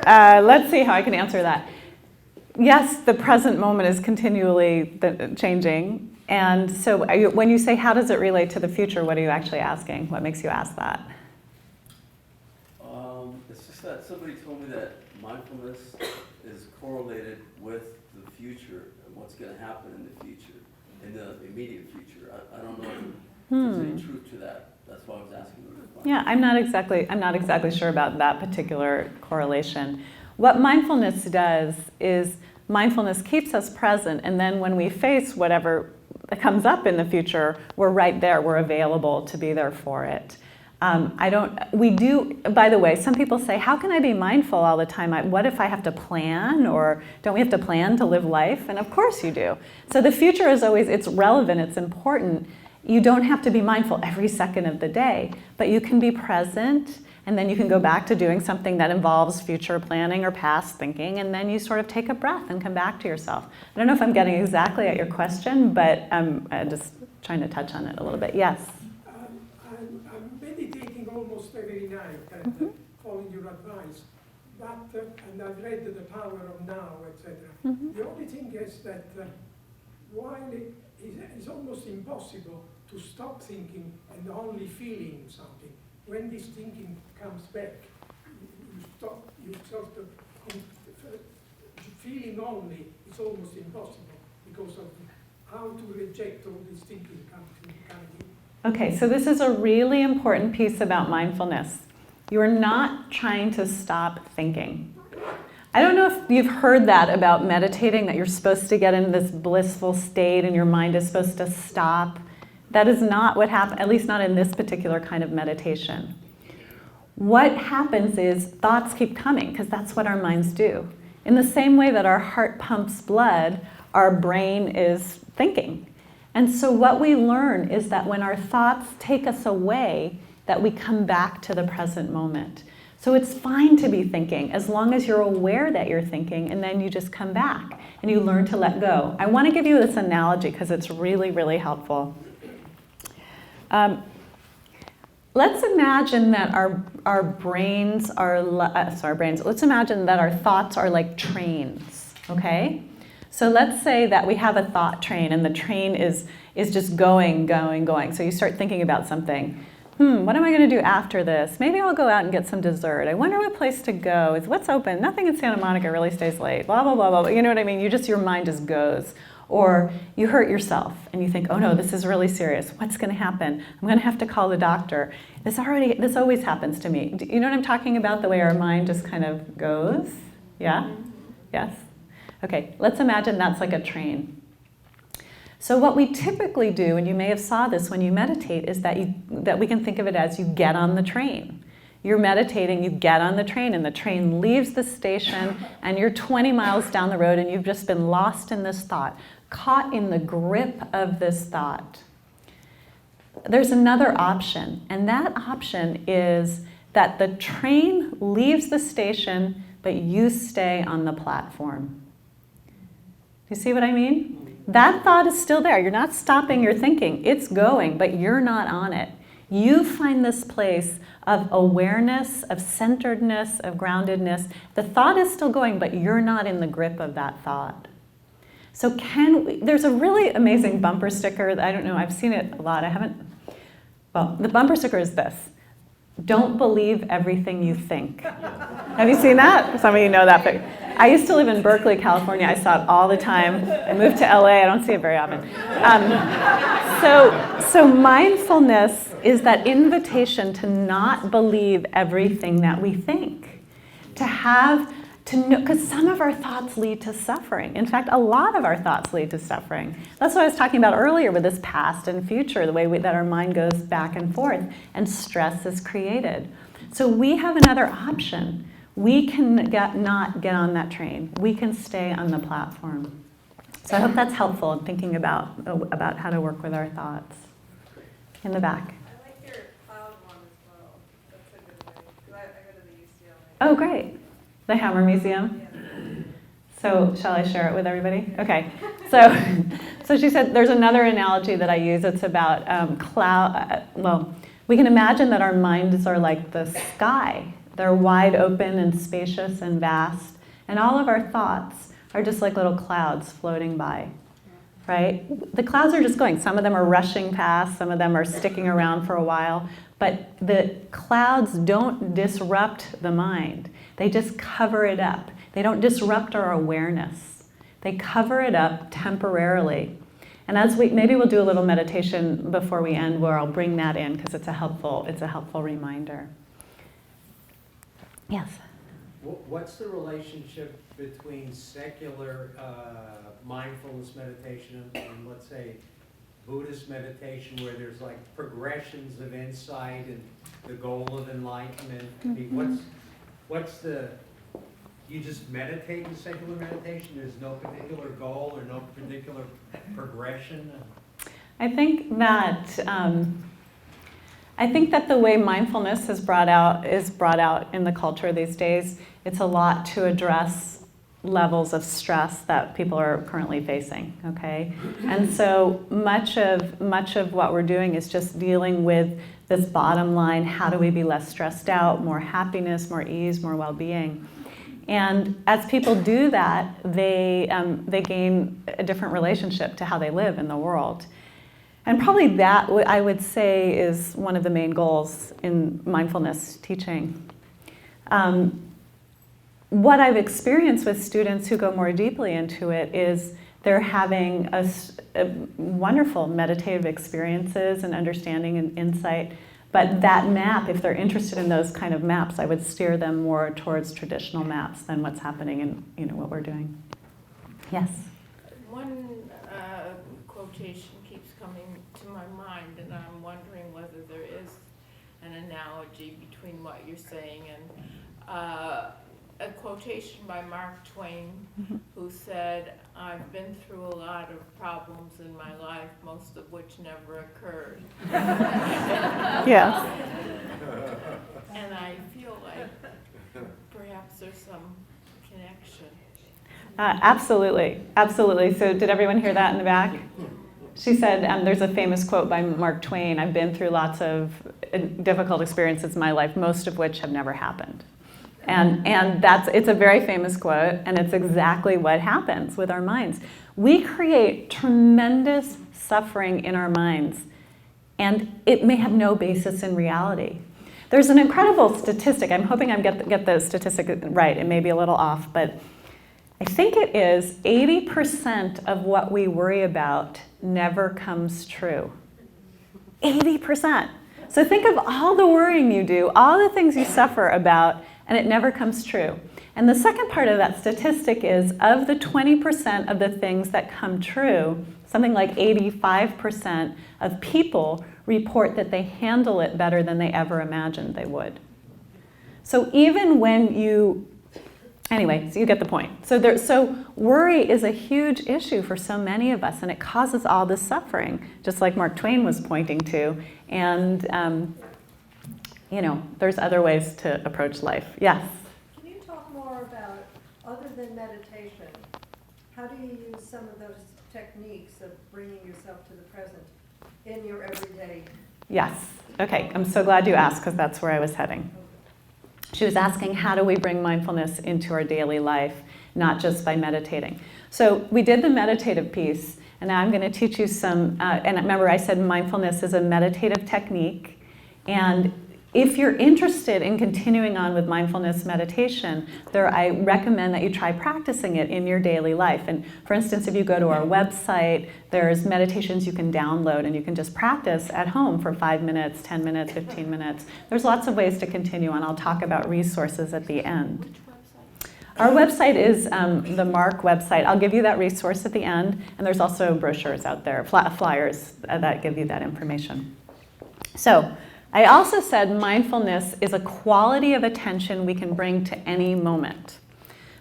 Speaker 1: Let's see how I can answer that. Yes, the present moment is continually changing. And so when you say, how does it relate to the future, what are you actually asking? What makes you ask that?
Speaker 11: It's just that somebody told me that mindfulness is correlated with the future and what's going to happen in the future, in the immediate future. I don't know if there's any truth to that. That's why I was asking you.
Speaker 1: Yeah, I'm not exactly sure about that particular correlation. What mindfulness does is mindfulness keeps us present, and then when we face whatever comes up in the future, we're right there. We're available to be there for it. We do, by the way, some people say, how can I be mindful all the time? What if I have to plan, or don't we have to plan to live life? And of course you do. So the future is always, it's relevant, it's important. You don't have to be mindful every second of the day, but you can be present, and then you can go back to doing something that involves future planning or past thinking, and then you sort of take a breath and come back to yourself. I don't know if I'm getting exactly at your question, but I'm just trying to touch on it a little bit. Yes?
Speaker 5: I'm meditating almost every night and following your advice, but and I've read The Power of Now, etc. The only thing is that while it is almost impossible to stop thinking and only feeling something, when this thinking comes back, you stop, you sort of feeling only, it's almost impossible because of how to reject all this thinking coming in.
Speaker 1: Okay, so this is a really important piece about mindfulness. You're not trying to stop thinking. I don't know if you've heard that about meditating, that you're supposed to get into this blissful state and your mind is supposed to stop. That is not what happens, at least not in this particular kind of meditation. What happens is thoughts keep coming, because that's what our minds do. In the same way that our heart pumps blood, our brain is thinking. And so what we learn is that when our thoughts take us away, that we come back to the present moment. So it's fine to be thinking, as long as you're aware that you're thinking, and then you just come back. and you learn to let go. I want to give you this analogy because it's really, really helpful. Let's imagine that our brains are, let's imagine that our thoughts are like trains, okay? So let's say that we have a thought train and the train is just going, going, going. So you start thinking about something. What am I going to do after this? Maybe I'll go out and get some dessert. I wonder what place to go. What's open? Nothing in Santa Monica really stays late. Blah, blah, blah, blah. You know what I mean? Your mind just goes. Or you hurt yourself and you think, oh no, this is really serious. What's going to happen? I'm going to have to call the doctor. This always happens to me. Do you know what I'm talking about? The way our mind just kind of goes? Yeah? Yes? Okay, let's imagine that's like a train. So what we typically do, and you may have saw this when you meditate, is that we can think of it as you get on the train. You're meditating, you get on the train, and the train leaves the station, and you're 20 miles down the road, and you've just been lost in this thought, caught in the grip of this thought. There's another option, and that option is that the train leaves the station, but you stay on the platform. Do you see what I mean? That thought is still there. You're not stopping your thinking. It's going, but you're not on it. You find this place of awareness, of centeredness, of groundedness. The thought is still going, but you're not in the grip of that thought. So there's a really amazing bumper sticker. I don't know, I've seen it a lot. The bumper sticker is this: don't believe everything you think. Have you seen that? Some of you know that, but I used to live in Berkeley, California. I saw it all the time. I moved to LA. I don't see it very often. So mindfulness is that invitation to not believe everything that we think. To know, because some of our thoughts lead to suffering. In fact, a lot of our thoughts lead to suffering. That's what I was talking about earlier with this past and future, the way that our mind goes back and forth, and stress is created. So we have another option. We can not get on that train. We can stay on the platform. So I hope that's helpful in thinking about how to work with our thoughts. In the back.
Speaker 10: I like your cloud one as well. That's a good way. Because I go to the UCLA.
Speaker 1: Oh, great. The Hammer Museum?
Speaker 10: Yeah.
Speaker 1: So shall I share it with everybody? Okay. So she said there's another analogy that I use. It's about we can imagine that our minds are like the sky. They're wide open and spacious and vast. And all of our thoughts are just like little clouds floating by, right? The clouds are just going. Some of them are rushing past. Some of them are sticking around for a while. But the clouds don't disrupt the mind. They just cover it up. They don't disrupt our awareness. They cover it up temporarily. And maybe we'll do a little meditation before we end where I'll bring that in because it's a helpful reminder. Yes?
Speaker 7: What's the relationship between secular mindfulness meditation and let's say Buddhist meditation where there's like progressions of insight and the goal of enlightenment? I mean, you just meditate in secular meditation? There's no particular goal or no particular progression?
Speaker 1: I think that the way mindfulness is brought out in the culture these days, it's a lot to address levels of stress that people are currently facing, okay? And so much of what we're doing is just dealing with this bottom line: how do we be less stressed out, more happiness, more ease, more well-being? And as people do that, they gain a different relationship to how they live in the world. And probably that, I would say, is one of the main goals in mindfulness teaching. What I've experienced with students who go more deeply into it is they're having a wonderful meditative experiences and understanding and insight. But that map, if they're interested in those kind of maps, I would steer them more towards traditional maps than what's happening in what we're doing. Yes?
Speaker 10: One quotation keeps coming to my mind, and I'm wondering whether there is an analogy between what you're saying and a quotation by Mark Twain, who said, "I've been through a lot of problems in my life, most of which never occurred."
Speaker 1: Yes.
Speaker 10: And I feel like perhaps there's some connection.
Speaker 1: Absolutely, absolutely. So did everyone hear that in the back? She said, there's a famous quote by Mark Twain, I've been through lots of difficult experiences in my life, most of which have never happened. And it's a very famous quote, and it's exactly what happens with our minds. We create tremendous suffering in our minds, and it may have no basis in reality. There's an incredible statistic. I'm hoping I get the statistic right. It may be a little off, but I think it is 80% of what we worry about never comes true. 80%. So think of all the worrying you do, all the things you suffer about, and it never comes true. And the second part of that statistic is, of the 20% of the things that come true, something like 85% of people report that they handle it better than they ever imagined they would. So even when you, anyway, so you get the point. So worry is a huge issue for so many of us, and it causes all this suffering, just like Mark Twain was pointing to. And there's other ways to approach life. Yes?
Speaker 12: Can you talk more about, other than meditation, how do you use some of those techniques of bringing yourself to the present in your everyday?
Speaker 1: Yes. Okay, I'm so glad you asked, because that's where I was heading. She was asking, how do we bring mindfulness into our daily life, not just by meditating? So we did the meditative piece, and now I'm going to teach you some, and remember I said mindfulness is a meditative technique, and if you're interested in continuing on with mindfulness meditation, I recommend that you try practicing it in your daily life. And for instance, if you go to our website, there's meditations you can download and you can just practice at home for 5 minutes, 10 minutes, 15 minutes. There's lots of ways to continue on. I'll talk about resources at the end. Our website is the Mark website. I'll give you that resource at the end, and there's also brochures out there, flyers that give you that information. So, I also said mindfulness is a quality of attention we can bring to any moment.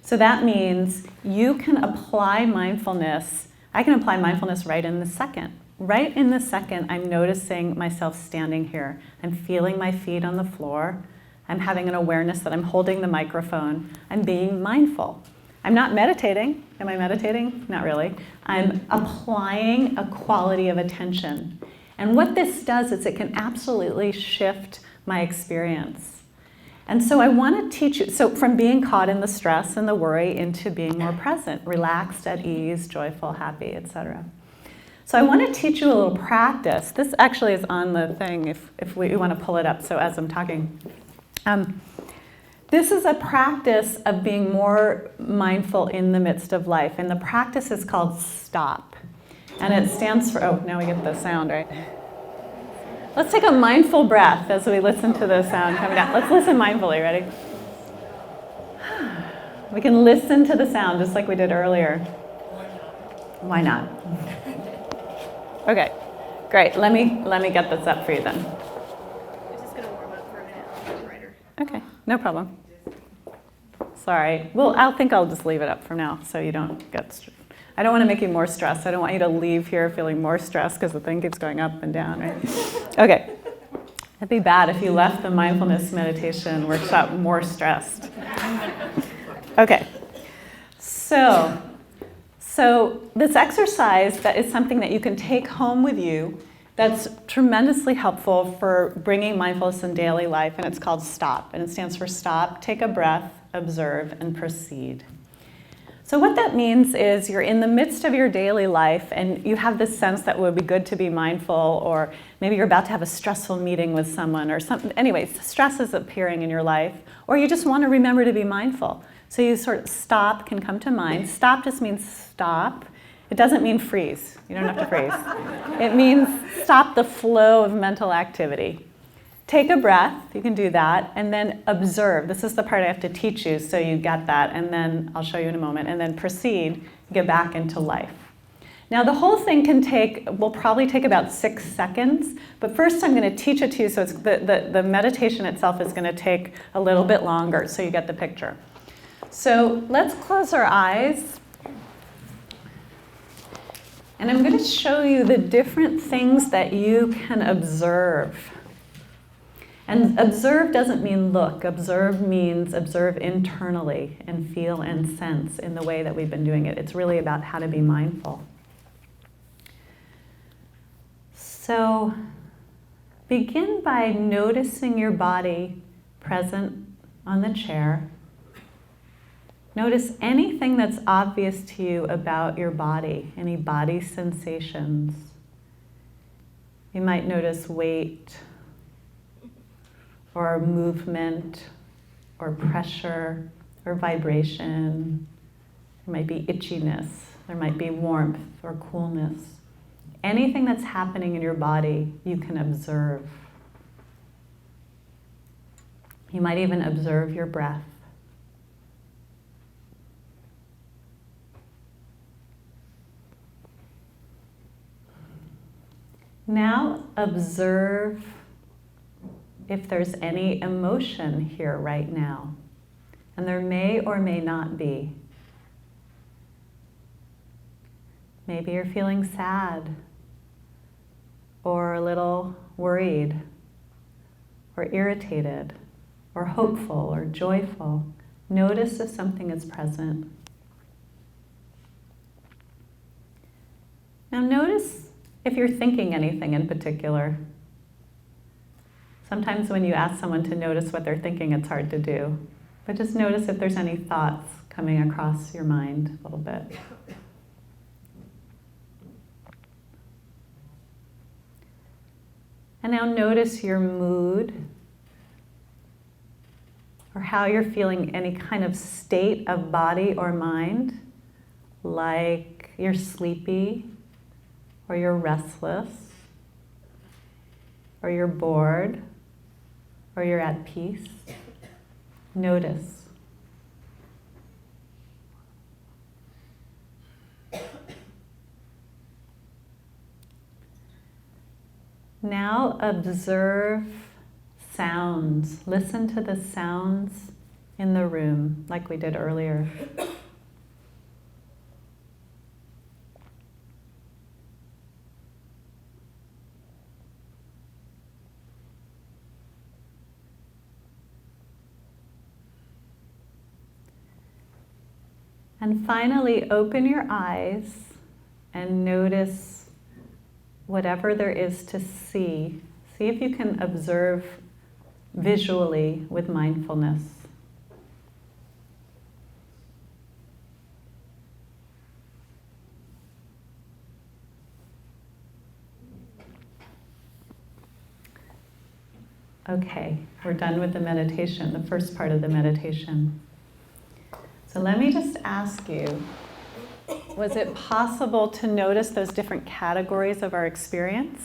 Speaker 1: So that means you can apply mindfulness. I can apply mindfulness right in the second. Right in the second, I'm noticing myself standing here. I'm feeling my feet on the floor. I'm having an awareness that I'm holding the microphone. I'm being mindful. I'm not meditating. Am I meditating? Not really. I'm applying a quality of attention. And what this does is it can absolutely shift my experience. And so I want to teach you, so from being caught in the stress and the worry into being more present, relaxed, at ease, joyful, happy, etc. So I want to teach you a little practice. This actually is on the thing if we want to pull it up, so as I'm talking. This is a practice of being more mindful in the midst of life. And the practice is called STOP. And it stands for, oh, now we get the sound, right? Let's take a mindful breath as we listen to the sound coming down. Let's listen mindfully, ready? We can listen to the sound just like we did earlier. Why not? Okay, great. Let me get this up for you then.
Speaker 9: I'm just going to warm up for a minute. I'll be writer.
Speaker 1: Okay, no problem. Sorry. Well, I think I'll just leave it up for now so you don't get I don't want to make you more stressed. I don't want you to leave here feeling more stressed because the thing keeps going up and down, right? Okay. It'd be bad if you left the mindfulness meditation workshop more stressed. Okay. So this exercise that is something that you can take home with you that's tremendously helpful for bringing mindfulness in daily life, and it's called STOP. And it stands for stop, take a breath, observe, and proceed. So what that means is you're in the midst of your daily life and you have this sense that it would be good to be mindful, or maybe you're about to have a stressful meeting with someone or something. Anyways, stress is appearing in your life, or you just want to remember to be mindful. So you sort of stop can come to mind. Stop just means stop. It doesn't mean freeze. You don't have to freeze. It means stop the flow of mental activity. Take a breath, you can do that, and then observe. This is the part I have to teach you so you get that, and then I'll show you in a moment, and then proceed, get back into life. Now the whole thing will probably take about 6 seconds, but first I'm going to teach it to you, so it's the meditation itself is going to take a little bit longer, so you get the picture. So let's close our eyes, and I'm going to show you the different things that you can observe. And observe doesn't mean look. Observe means observe internally and feel and sense in the way that we've been doing it. It's really about how to be mindful. So begin by noticing your body present on the chair. Notice anything that's obvious to you about your body, any body sensations. You might notice weight, or movement, or pressure, or vibration. There might be itchiness, there might be warmth or coolness. Anything that's happening in your body, you can observe. You might even observe your breath. Now observe if there's any emotion here right now. And there may or may not be. Maybe you're feeling sad, or a little worried, or irritated, or hopeful, or joyful. Notice if something is present. Now notice if you're thinking anything in particular. Sometimes when you ask someone to notice what they're thinking, it's hard to do. But just notice if there's any thoughts coming across your mind a little bit. And now notice your mood, or how you're feeling any kind of state of body or mind, like you're sleepy, or you're restless, or you're bored, or you're at peace. Notice. Now observe sounds. Listen to the sounds in the room, like we did earlier. And finally, open your eyes and notice whatever there is to see. See if you can observe visually with mindfulness. Okay, we're done with the meditation, the first part of the meditation. So let me just ask you, was it possible to notice those different categories of our experience?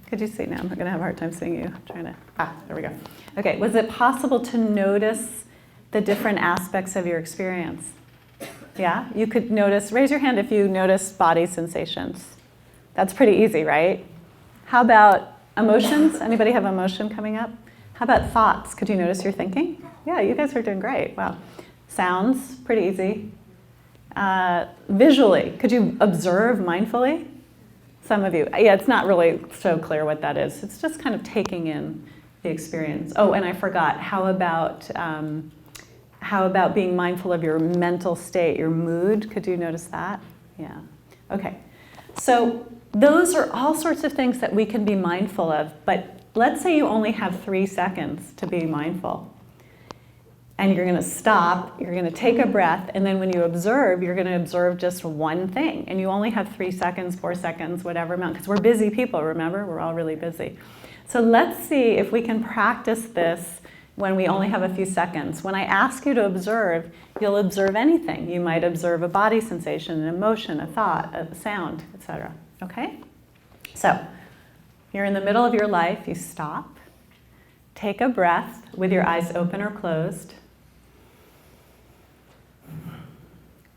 Speaker 1: Could you see now? I'm going to have a hard time seeing you. There we go. Okay, was it possible to notice the different aspects of your experience? Yeah? You could notice, raise your hand if you notice body sensations. That's pretty easy, right? How about emotions? Anybody have emotion coming up? How about thoughts? Could you notice your thinking? Yeah, you guys are doing great. Wow. Sounds, pretty easy. Visually, could you observe mindfully? Some of you. Yeah, it's not really so clear what that is. It's just kind of taking in the experience. Oh, and I forgot, how about being mindful of your mental state, your mood? Could you notice that? Yeah. Okay. So those are all sorts of things that we can be mindful of, but let's say you only have 3 seconds to be mindful. And you're going to stop, you're going to take a breath, and then when you observe, you're going to observe just one thing. And you only have 3 seconds, 4 seconds, whatever amount, because we're busy people, remember? We're all really busy. So let's see if we can practice this when we only have a few seconds. When I ask you to observe, you'll observe anything. You might observe a body sensation, an emotion, a thought, a sound, etc. Okay? So you're in the middle of your life, you stop, take a breath with your eyes open or closed.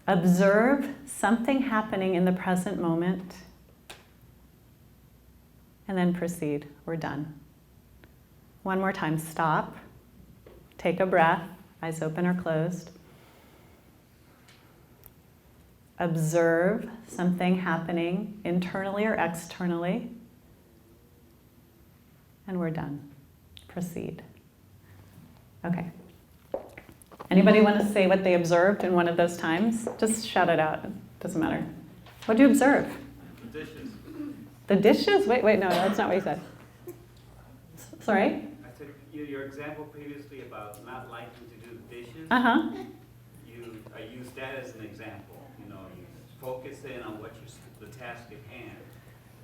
Speaker 1: Observe something happening in the present moment, and then proceed. We're done. One more time, stop, take a breath, eyes open or closed. Observe something happening internally or externally, and we're done. proceed. Okay. Anybody want to say what they observed in one of those times? Just shout it out. It doesn't matter. What did you observe?
Speaker 13: The dishes.
Speaker 1: The dishes? Wait, no, that's not what you said. Sorry?
Speaker 13: I said your example previously about not liking to do the dishes.
Speaker 1: Uh-huh.
Speaker 13: I used that as an example. You focus in on what the task at hand.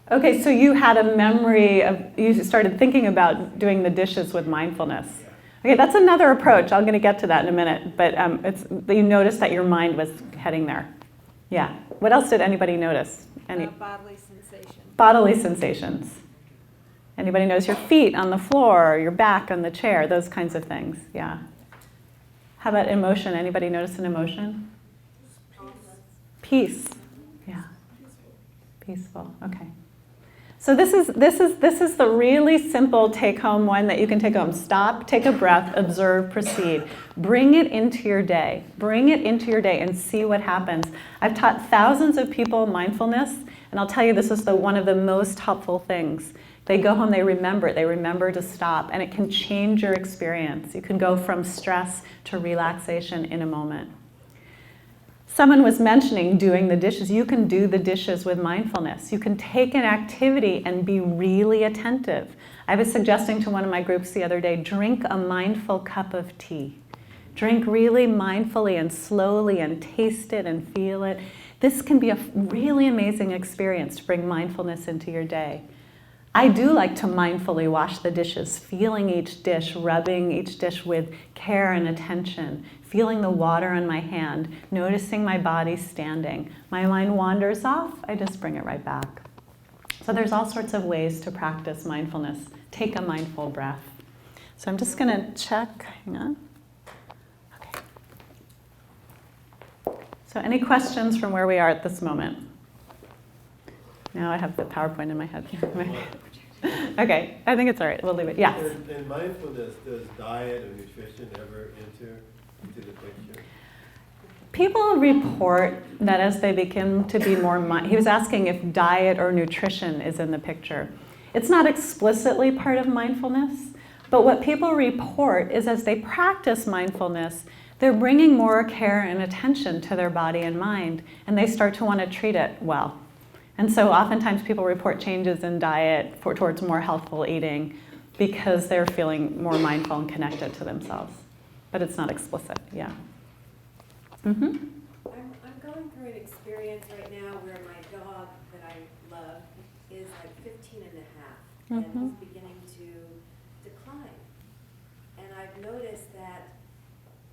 Speaker 1: Okay, so you had a memory of, you started thinking about doing the dishes with mindfulness.
Speaker 13: Yeah.
Speaker 1: Okay, that's another approach. I'm going to get to that in a minute. But you noticed that your mind was heading there. Yeah. What else did anybody notice?
Speaker 9: Bodily sensations.
Speaker 1: Bodily sensations. Anybody notice your feet on the floor, your back on the chair, those kinds of things? Yeah. How about emotion? Anybody notice an emotion? Peace. Yeah. Peaceful. Okay. So this is the really simple take-home one that you can take home. Stop, take a breath, observe, proceed. Bring it into your day. Bring it into your day and see what happens. I've taught thousands of people mindfulness, and I'll tell you this is one of the most helpful things. They go home, they remember it. They remember to stop, and it can change your experience. You can go from stress to relaxation in a moment. Someone was mentioning doing the dishes. You can do the dishes with mindfulness. You can take an activity and be really attentive. I was suggesting to one of my groups the other day, drink a mindful cup of tea. Drink really mindfully and slowly and taste it and feel it. This can be a really amazing experience to bring mindfulness into your day. I do like to mindfully wash the dishes, feeling each dish, rubbing each dish with care and attention, feeling the water on my hand, noticing my body standing. My mind wanders off, I just bring it right back. So there's all sorts of ways to practice mindfulness. Take a mindful breath. So I'm just going to check, hang on. Okay. So any questions from where we are at this moment? Now I have the PowerPoint in my head. Okay, I think it's all right. We'll leave it. Yes?
Speaker 14: In mindfulness, does diet or nutrition ever enter into the picture?
Speaker 1: People report that as they begin to be more, he was asking if diet or nutrition is in the picture. It's not explicitly part of mindfulness, but what people report is as they practice mindfulness, they're bringing more care and attention to their body and mind, and they start to want to treat it well. And so oftentimes people report changes in diet towards more healthful eating because they're feeling more mindful and connected to themselves. But it's not explicit, yeah. Mm-hmm.
Speaker 2: I'm going through an experience right now where my dog that I love is like 15 and a half and he's beginning to decline. And I've noticed that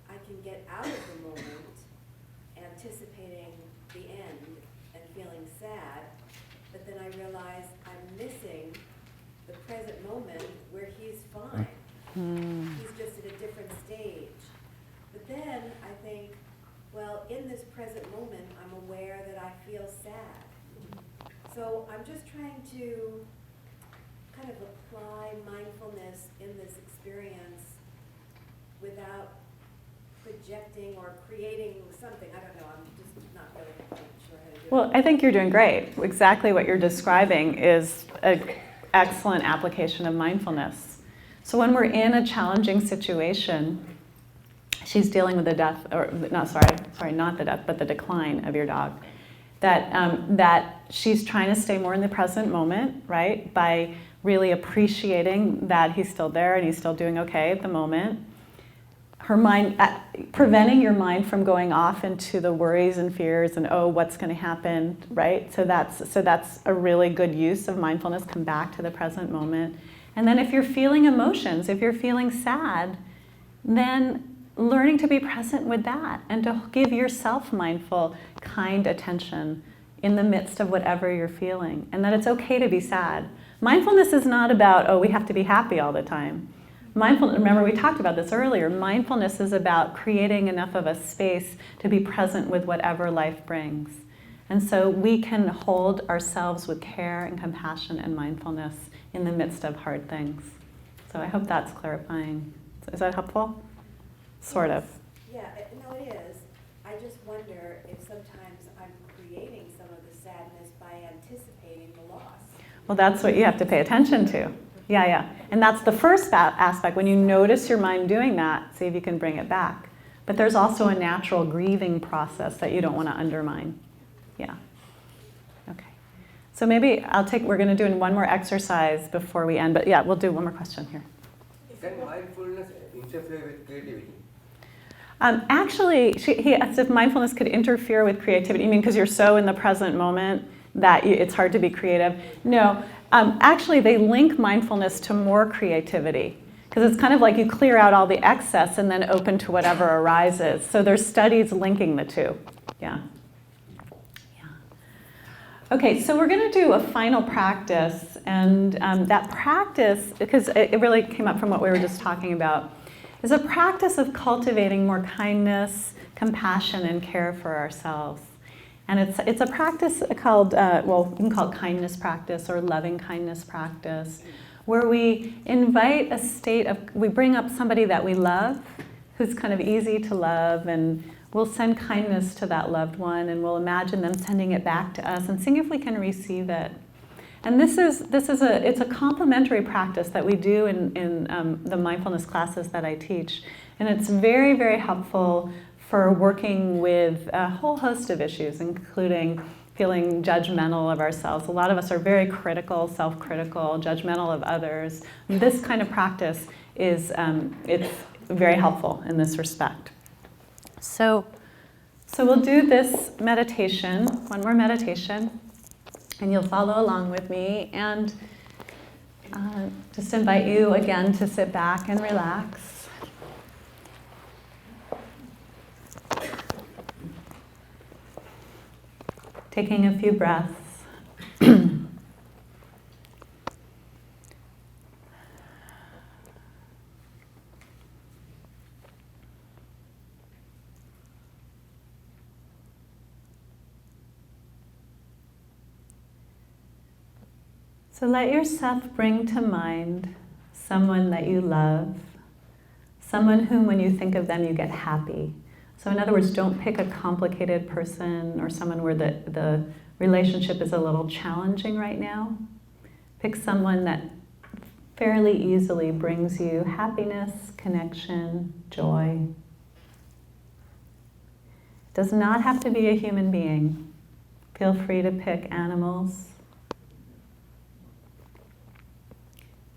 Speaker 2: I can get out of the moment anticipating the end and feeling sad, but then I realize I'm missing the present moment where he's fine. He's just at a different stage. But then I think, well, in this present moment, I'm aware that I feel sad. So I'm just trying to kind of apply mindfulness in this experience without projecting or creating something. I don't know, I'm just not really sure how to do it.
Speaker 1: Well, I think you're doing great. Exactly what you're describing is an excellent application of mindfulness. So when we're in a challenging situation, she's dealing with the death, or not the death, but the decline of your dog. That she's trying to stay more in the present moment, right? By really appreciating that he's still there and he's still doing okay at the moment. Her mind, preventing your mind from going off into the worries and fears and, oh, what's going to happen, right? So that's a really good use of mindfulness. Come back to the present moment. And then if you're feeling emotions, if you're feeling sad, then learning to be present with that and to give yourself mindful, kind attention in the midst of whatever you're feeling, and that it's okay to be sad. Mindfulness is not about, oh, we have to be happy all the time. Mindfulness, remember we talked about this earlier, mindfulness is about creating enough of a space to be present with whatever life brings. And so we can hold ourselves with care and compassion and mindfulness in the midst of hard things. So I hope that's clarifying. Is that helpful? Sort of.
Speaker 2: Yeah, no, it is. I just wonder if sometimes I'm creating some of the sadness by anticipating the loss.
Speaker 1: Well, that's what you have to pay attention to. Yeah. And that's the first aspect. When you notice your mind doing that, see if you can bring it back. But there's also a natural grieving process that you don't want to undermine. Yeah. Okay. So maybe we're going to do one more exercise before we end. But yeah, we'll do one more question here.
Speaker 15: Can mindfulness interfere with creativity?
Speaker 1: Actually, he asked if mindfulness could interfere with creativity. You mean because you're so in the present moment that it's hard to be creative? No. Actually, they link mindfulness to more creativity. Because it's kind of like you clear out all the excess and then open to whatever arises. So there's studies linking the two. Yeah. Okay, so we're going to do a final practice. And that practice, because it really came up from what we were just talking about, is a practice of cultivating more kindness, compassion, and care for ourselves. And it's a practice called, you can call it kindness practice or loving kindness practice, where we invite a state of, we bring up somebody that we love, who's kind of easy to love, and we'll send kindness to that loved one, and we'll imagine them sending it back to us, and seeing if we can receive it. And it's a complementary practice that we do in the mindfulness classes that I teach. And it's very, very helpful for working with a whole host of issues, including feeling judgmental of ourselves. A lot of us are very critical, self-critical, judgmental of others. This kind of practice is it's very helpful in this respect. So we'll do this meditation, one more meditation. And you'll follow along with me, and just invite you again to sit back and relax. Taking a few breaths. So let yourself bring to mind someone that you love, someone whom when you think of them you get happy. So in other words, don't pick a complicated person or someone where the relationship is a little challenging right now. Pick someone that fairly easily brings you happiness, connection, joy. It does not have to be a human being. Feel free to pick animals.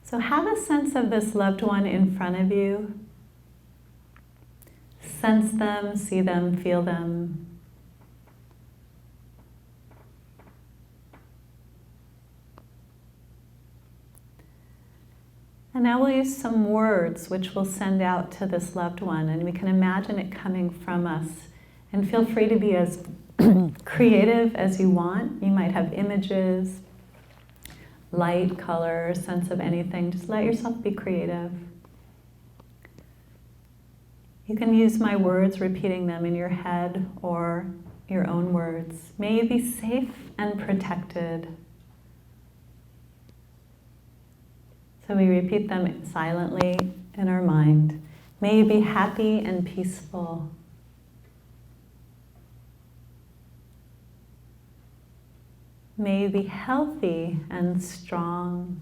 Speaker 1: So have a sense of this loved one in front of you. Sense them, see them, feel them. And now we'll use some words which we'll send out to this loved one, and we can imagine it coming from us. And feel free to be as creative as you want. You might have images, light, color, sense of anything. Just let yourself be creative. You can use my words, repeating them in your head or your own words. May you be safe and protected. So we repeat them silently in our mind. May you be happy and peaceful. May you be healthy and strong.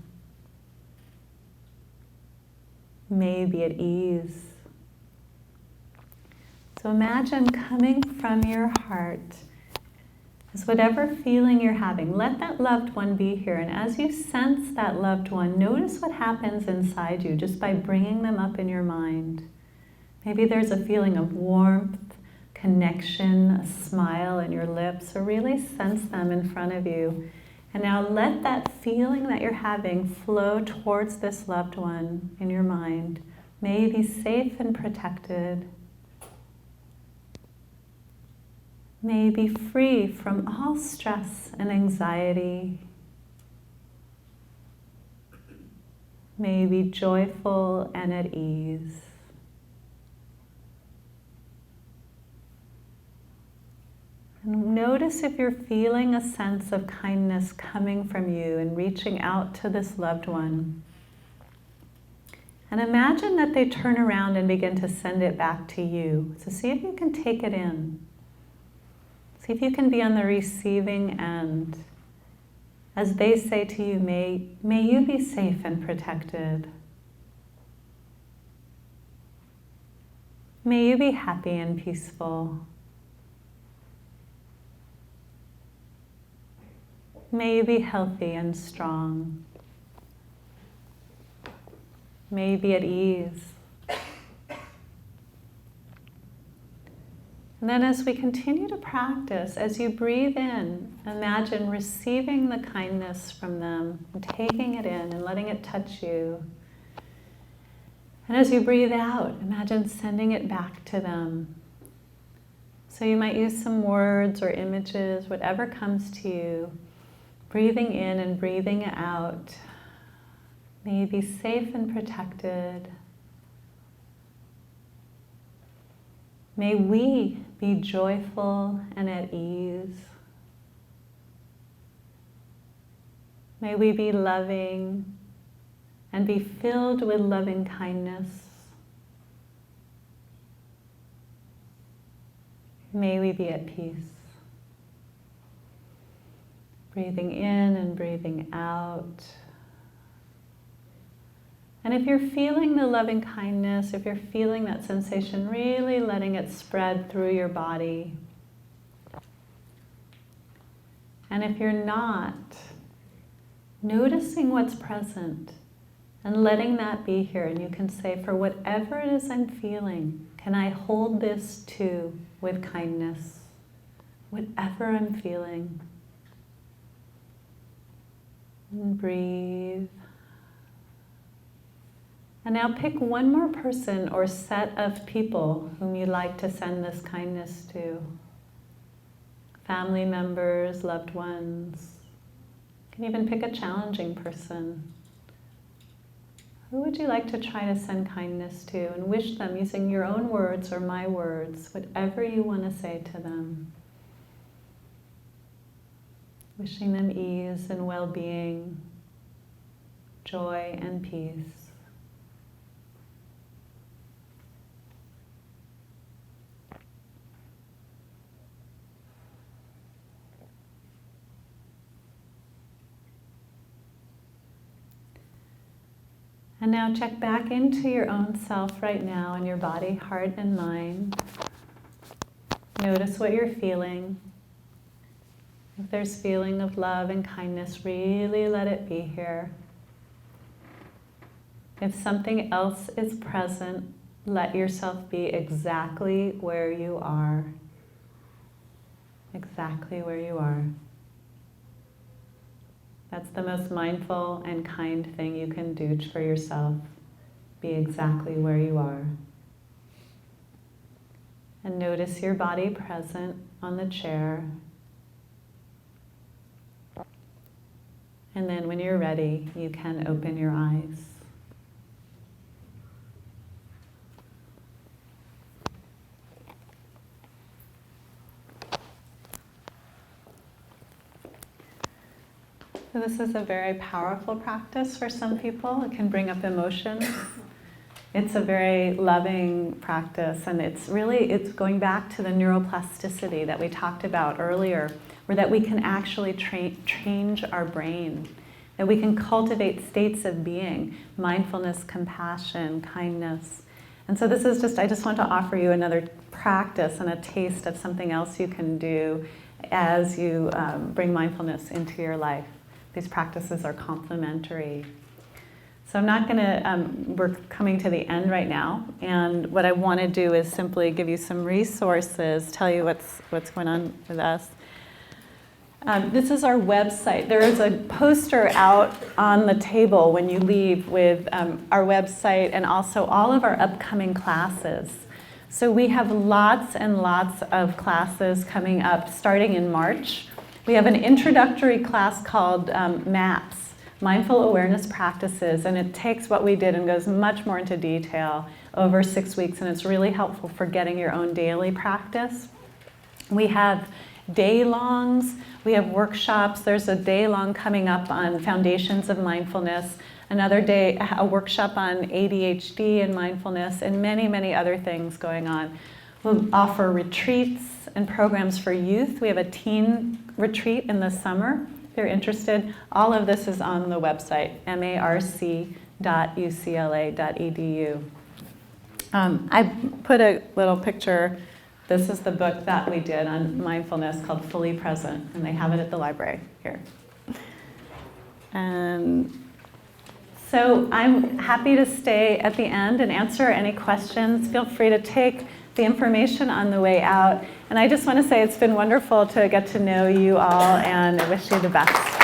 Speaker 1: May you be at ease. So imagine coming from your heart is whatever feeling you're having. Let that loved one be here. And as you sense that loved one, notice what happens inside you just by bringing them up in your mind. Maybe there's a feeling of warmth, connection, a smile in your lips, or really sense them in front of you. And now let that feeling that you're having flow towards this loved one in your mind. May you be safe and protected. May you be free from all stress and anxiety. May you be joyful and at ease. And notice if you're feeling a sense of kindness coming from you and reaching out to this loved one. And imagine that they turn around and begin to send it back to you. So see if you can take it in. See if you can be on the receiving end as they say to you, may you be safe and protected. May you be happy and peaceful. May you be healthy and strong. May you be at ease. And then as we continue to practice, as you breathe in, imagine receiving the kindness from them, and taking it in and letting it touch you. And as you breathe out, imagine sending it back to them. So you might use some words or images, whatever comes to you, breathing in and breathing out. May you be safe and protected. May we be joyful and at ease. May we be loving and be filled with loving kindness. May we be at peace. Breathing in and breathing out. And if you're feeling the loving kindness, if you're feeling that sensation, really letting it spread through your body. And if you're not, noticing what's present and letting that be here. And you can say, for whatever it is I'm feeling, can I hold this too with kindness? Whatever I'm feeling. And breathe. And now pick one more person or set of people whom you'd like to send this kindness to. Family members, loved ones. You can even pick a challenging person. Who would you like to try to send kindness to and wish them using your own words or my words, whatever you want to say to them. Wishing them ease and well-being, joy and peace. And now check back into your own self right now in your body, heart, and mind. Notice what you're feeling. If there's feeling of love and kindness, really let it be here. If something else is present, let yourself be exactly where you are. Exactly where you are. That's the most mindful and kind thing you can do for yourself. Be exactly where you are. And notice your body present on the chair. And then when you're ready, you can open your eyes. So this is a very powerful practice for some people. It can bring up emotions. It's a very loving practice, and it's going back to the neuroplasticity that we talked about earlier, where that we can actually change our brain, that we can cultivate states of being, mindfulness, compassion, kindness. And so this is I just want to offer you another practice and a taste of something else you can do as you bring mindfulness into your life. These practices are complementary. So I'm not going to, we're coming to the end right now, and what I want to do is simply give you some resources, tell you what's going on with us. This is our website. There is a poster out on the table when you leave with our website and also all of our upcoming classes. So we have lots and lots of classes coming up starting in March. We have an introductory class called MAPS, Mindful Awareness Practices, and it takes what we did and goes much more into detail over 6 weeks, and it's really helpful for getting your own daily practice. We have day-longs, we have workshops. There's a day-long coming up on foundations of mindfulness, another day, a workshop on ADHD and mindfulness, and many, many other things going on. We'll offer retreats and programs for youth. We have a teen retreat in the summer if you're interested. All of this is on the website, marc.ucla.edu. I put a little picture. This is the book that we did on mindfulness called Fully Present, and they have it at the library here. And so I'm happy to stay at the end and answer any questions. Feel free to take the information on the way out. And I just want to say it's been wonderful to get to know you all, and I wish you the best.